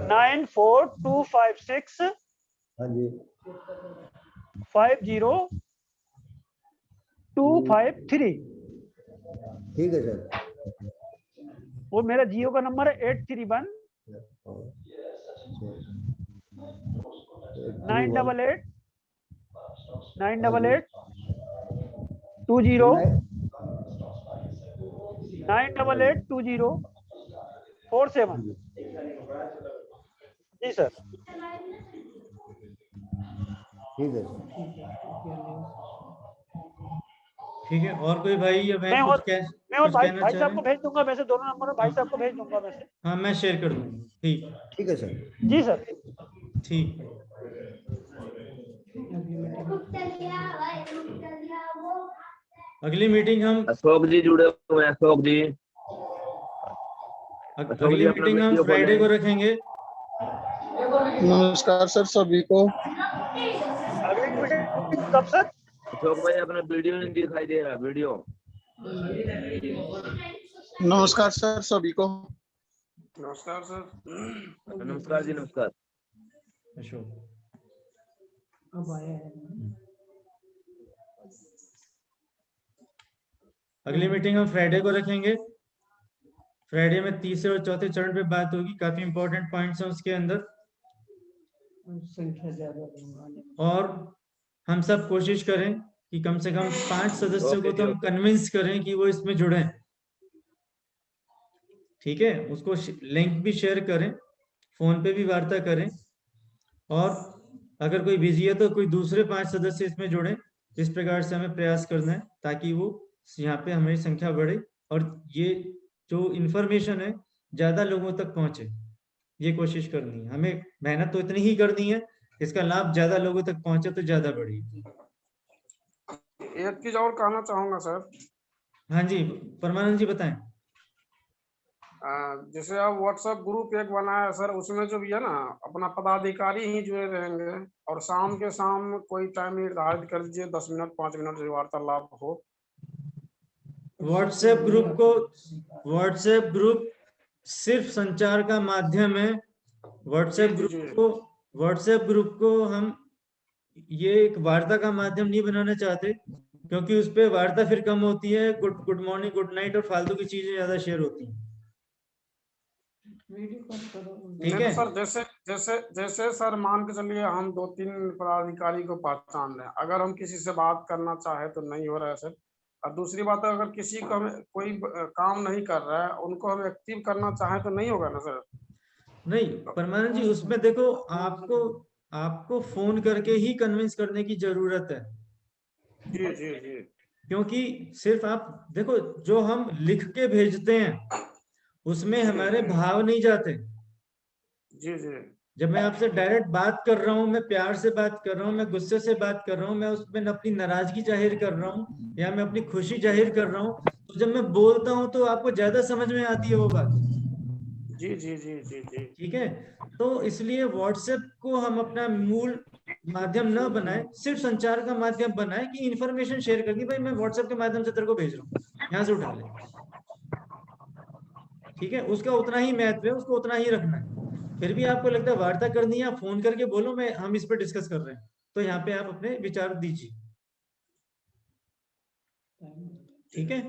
94256 हाँ जी 50253। ठीक है सर। वो मेरा जियो का नंबर है 831 988 988 20 988 20 47। जी सर। ठीक है ठीक है। और कोई भाई या बहन मैं कुछ भाई कहना चाह साहब रहे को हैं? भेज दूंगा वैसे, दोनों नंबर भाई साहब को भेज दूंगा वैसे। हाँ मैं शेयर कर दूंगा। ठीक है सर। जी सर। ठीक। अगली मीटिंग हम अशोक जी जुड़े हुए हैं। अशोक जी अगली मीटिंग हम फ्राइडे को रखेंगे। नमस्कार सर सभी को। अगली मीटिंग कब सर? अशोक भाई अपना वीडियो नहीं दिखाई दे रहा। वीडियो। नमस्कार सर सभी को। नमस्कार सर। नमस्कार जी नमस्कार। अशोक अब आया है। अगली मीटिंग हम फ्राइडे को रखेंगे। फ्राइडे में तीसरे और चौथे चरण पे बात होगी। काफी इंपॉर्टेंट पॉइंट्स हैं उसके अंदर। संख्या ज्यादा। और हम सब कोशिश करें कि कम से कम 5 सदस्यों को तो हम कन्विंस करें कि वो इसमें जुड़े। ठीक है, उसको लिंक भी शेयर करें, फोन पे भी वार्ता करें, और अगर कोई बिजी है तो कोई दूसरे 5 सदस्य इसमें जुड़े। इस प्रकार से हमें प्रयास करना है ताकि वो यहाँ पे हमारी संख्या बढ़े और ये जो इंफॉर्मेशन है ज्यादा लोगों तक पहुंचे। ये कोशिश करनी है हमें। मेहनत तो इतनी ही करनी है, इसका लाभ ज्यादा लोगों तक पहुंचे तो ज्यादा बढ़े। एक चीज और कहना चाहूंगा सर। हाँ जी परमानंद जी बताएं। जैसे आप व्हाट्सएप ग्रुप एक बनाया है सर, उसमें जो भी है ना अपना पदाधिकारी ही जुड़े रहेंगे, और शाम के शाम कोई टाइम निर्धारित कर दीजिए 10 मिनट 5 मिनट जो वार्तालाप हो। व्हाट्सएप ग्रुप सिर्फ संचार का माध्यम है। व्हाट्सएप ग्रुप को हम ये एक वार्ता का माध्यम नहीं बनाना चाहते, क्योंकि उस पे वार्ता फिर कम होती है। गुड मॉर्निंग गुड नाइट और फालतू की चीजें ज्यादा शेयर होती हैं। ठीक है सर। जैसे सर मान के चलिए हम 2-3 पदाधिकारी को पहचान रहे हैं, अगर हम किसी से बात करना चाहे तो नहीं हो रहा है सर। और दूसरी बात है, अगर किसी को हमें कोई काम नहीं कर रहा है, उनको हम एक्टिव करना चाहे तो नहीं होगा ना सर? नहीं परमानंद जी, उसमें देखो आपको फोन करके ही कन्विंस करने की जरूरत है। जी जी जी। क्योंकि सिर्फ आप देखो, जो हम लिख के भेजते हैं उसमें हमारे भाव नहीं जाते। जी जी। जब मैं आपसे डायरेक्ट बात कर रहा हूँ, मैं प्यार से बात कर रहा हूँ, मैं गुस्से से बात कर रहा हूँ, मैं उसमें अपनी नाराजगी जाहिर कर रहा हूँ या मैं अपनी खुशी जाहिर कर रहा हूँ, तो जब मैं बोलता हूँ तो आपको ज्यादा समझ में आती है वो बात। जी जी जी जी जी। ठीक है, तो इसलिए व्हाट्सएप को हम अपना मूल माध्यम न बनाए, सिर्फ संचार का माध्यम बनाए कि इंफॉर्मेशन शेयर करनी। भाई मैं व्हाट्सएप के माध्यम से तेरे को भेज रहा हूँ, यहाँ से उठा ले। ठीक है, उसका उतना ही महत्व है, उसको उतना ही रखना है। फिर भी आपको लगता है वार्ता करनी है, आप फोन करके बोलो हम इस पर डिस्कस कर रहे हैं, तो यहाँ पे आप अपने विचार दीजिए। ठीक है,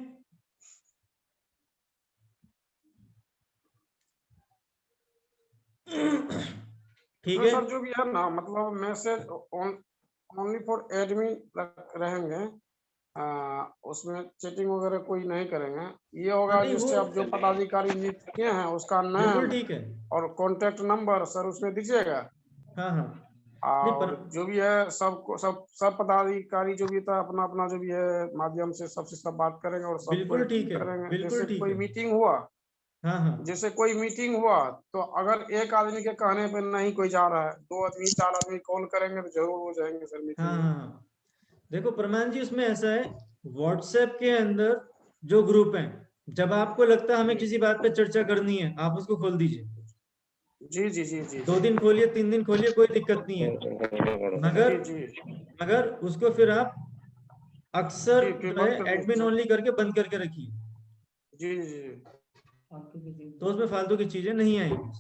ठीक है सर। जो भी है ना, मतलब मैसेज ओनली फॉर एडमिन रहेंगे, उसमें चैटिंग वगैरह कोई नहीं करेंगे। ये होगा जिससे आप जो पदाधिकारी नियुक्त किए हैं उसका नाम ठीक है और कॉन्टेक्ट नंबर सर उसमें दीजिएगा। हाँ हाँ। और जो भी है सब पदाधिकारी जो भी था अपना अपना जो भी है माध्यम से सबसे सब बात करेंगे और सब बिल्कुल ठीक है, करेंगे। बिल्कुल जैसे कोई मीटिंग हुआ, हाँ हाँ, जैसे कोई मीटिंग हुआ तो अगर एक आदमी के कहने पे नहीं कोई जा रहा है, 2 आदमी 4 आदमी कॉल करेंगे तो जरूर हो जाएंगे सर मीटिंग। हाँ हाँ। देखो प्रमाण जी, उसमें ऐसा है, व्हाट्सएप के अंदर जो ग्रुप है, जब आपको लगता है हमें किसी बात पे चर्चा करनी है, आप उसको खोल दीजिए। जी जी जी जी 2 दिन खोलिए, 3 दिन खोलिए, कोई दिक्कत नहीं है, मगर उसको फिर आप अक्सर जो है एडमिन ओनली करके बंद करके रखिए। जी जी तो उसमें फालतू की चीजें नहीं आएंगी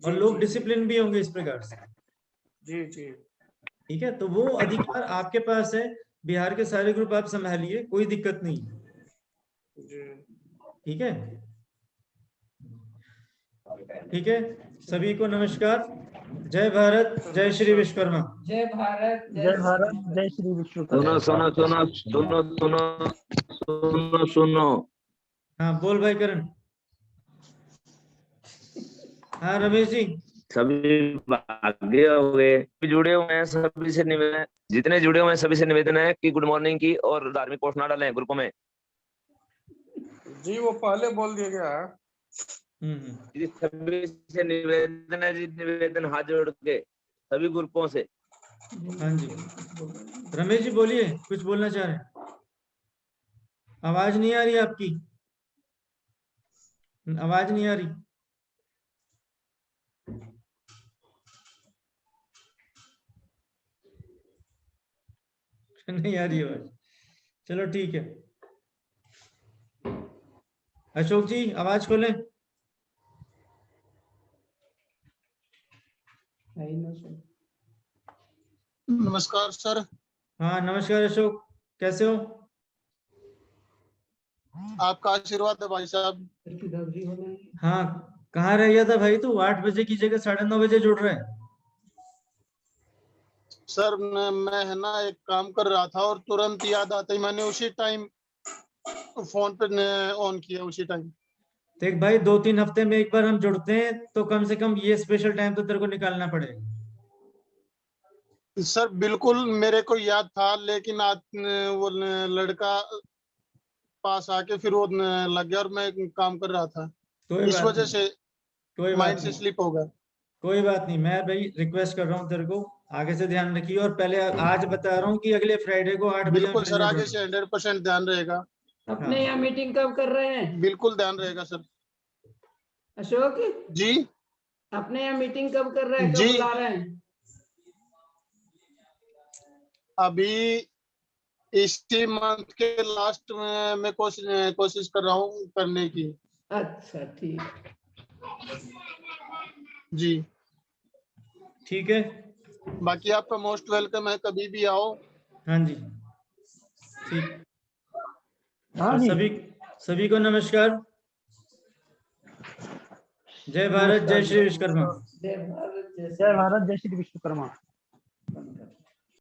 और लोग डिसिप्लिन भी होंगे इस प्रकार से। जी जी ठीक है, तो वो अधिकार आपके पास है, बिहार के सारे ग्रुप आप संभालिए, कोई दिक्कत नहीं। ठीक है, ठीक है, सभी को नमस्कार। जय भारत, जय श्री विश्वकर्मा। जय भारत, जय भारत, जय श्री विश्वकर्मा। सुनो सुनो सुनो सुनो सुनो सुनो। हाँ बोल भाई करण। हाँ रमेश जी। सभी भाग्य हो गए, जुड़े हुए हैं, सभी से निवेदन है, जितने जुड़े हुए हैं सभी से निवेदन है कि गुड मॉर्निंग की और धार्मिक पोस्ट ना डालें ग्रुपों में। जी वो पहले बोल दिया गया है। सभी से निवेदन है जी, निवेदन हाथ जोड़ के सभी ग्रुपों से। हाँ जी रमेश जी बोलिए, कुछ बोलना चाह रहे हैं? आवाज नहीं आ रही आपकी, आवाज नहीं आ रही। नहीं आ रही आवाज, चलो ठीक है। अशोक जी आवाज खोलें। नमस्कार सर। हाँ नमस्कार अशोक, कैसे हो? आपका आशीर्वाद है भाई साहब। हाँ कहाँ रह गया था भाई तू? 8 बजे की जगह 9:30 बजे जुड़ रहा है। सर मैं है ना एक काम कर रहा था और तुरंत याद आते ही मैंने उसी टाइम फोन पे ऑन किया उसी टाइम। देख भाई 2-3 हफ्ते में एक बार हम जुड़ते हैं तो कम से कम ये स्पेशल टाइम तो तेरे को निकालना पड़ेगा। सर बिल्कुल मेरे को याद था, लेकिन आज वो लड़का पास आके फिर वो लग गया और मैं काम कर रहा था, इस वजह से माइंड से स्लिप हो गया। कोई बात नहीं, मैं भाई रिक्वेस्ट कर रहा हूँ तेरे को आगे से ध्यान रखिए। और पहले आज बता रहा हूँ कि अगले फ्राइडे को 8 बजे। बिल्कुल सर, आगे से 100% ध्यान रहेगा। अपने यहाँ मीटिंग कब कर रहे हैं? बिल्कुल ध्यान रहेगा सर। अशोक जी अपने यहाँ मीटिंग कब कर रहे हैं, जी कब बुला रहे हैं? अभी इसी मंथ के लास्ट में मैं कोशिश कर रहा हूँ करने की। अच्छा ठीक जी ठीक है। बाकी आपका मोस्ट वेलकम है, कभी भी आओ। हाँ जी ठीक। हाँ जी सभी को नमस्कार। जय भारत, जय श्री विश्वकर्मा। जय भारत, जय भारत, जय श्री विश्वकर्मा।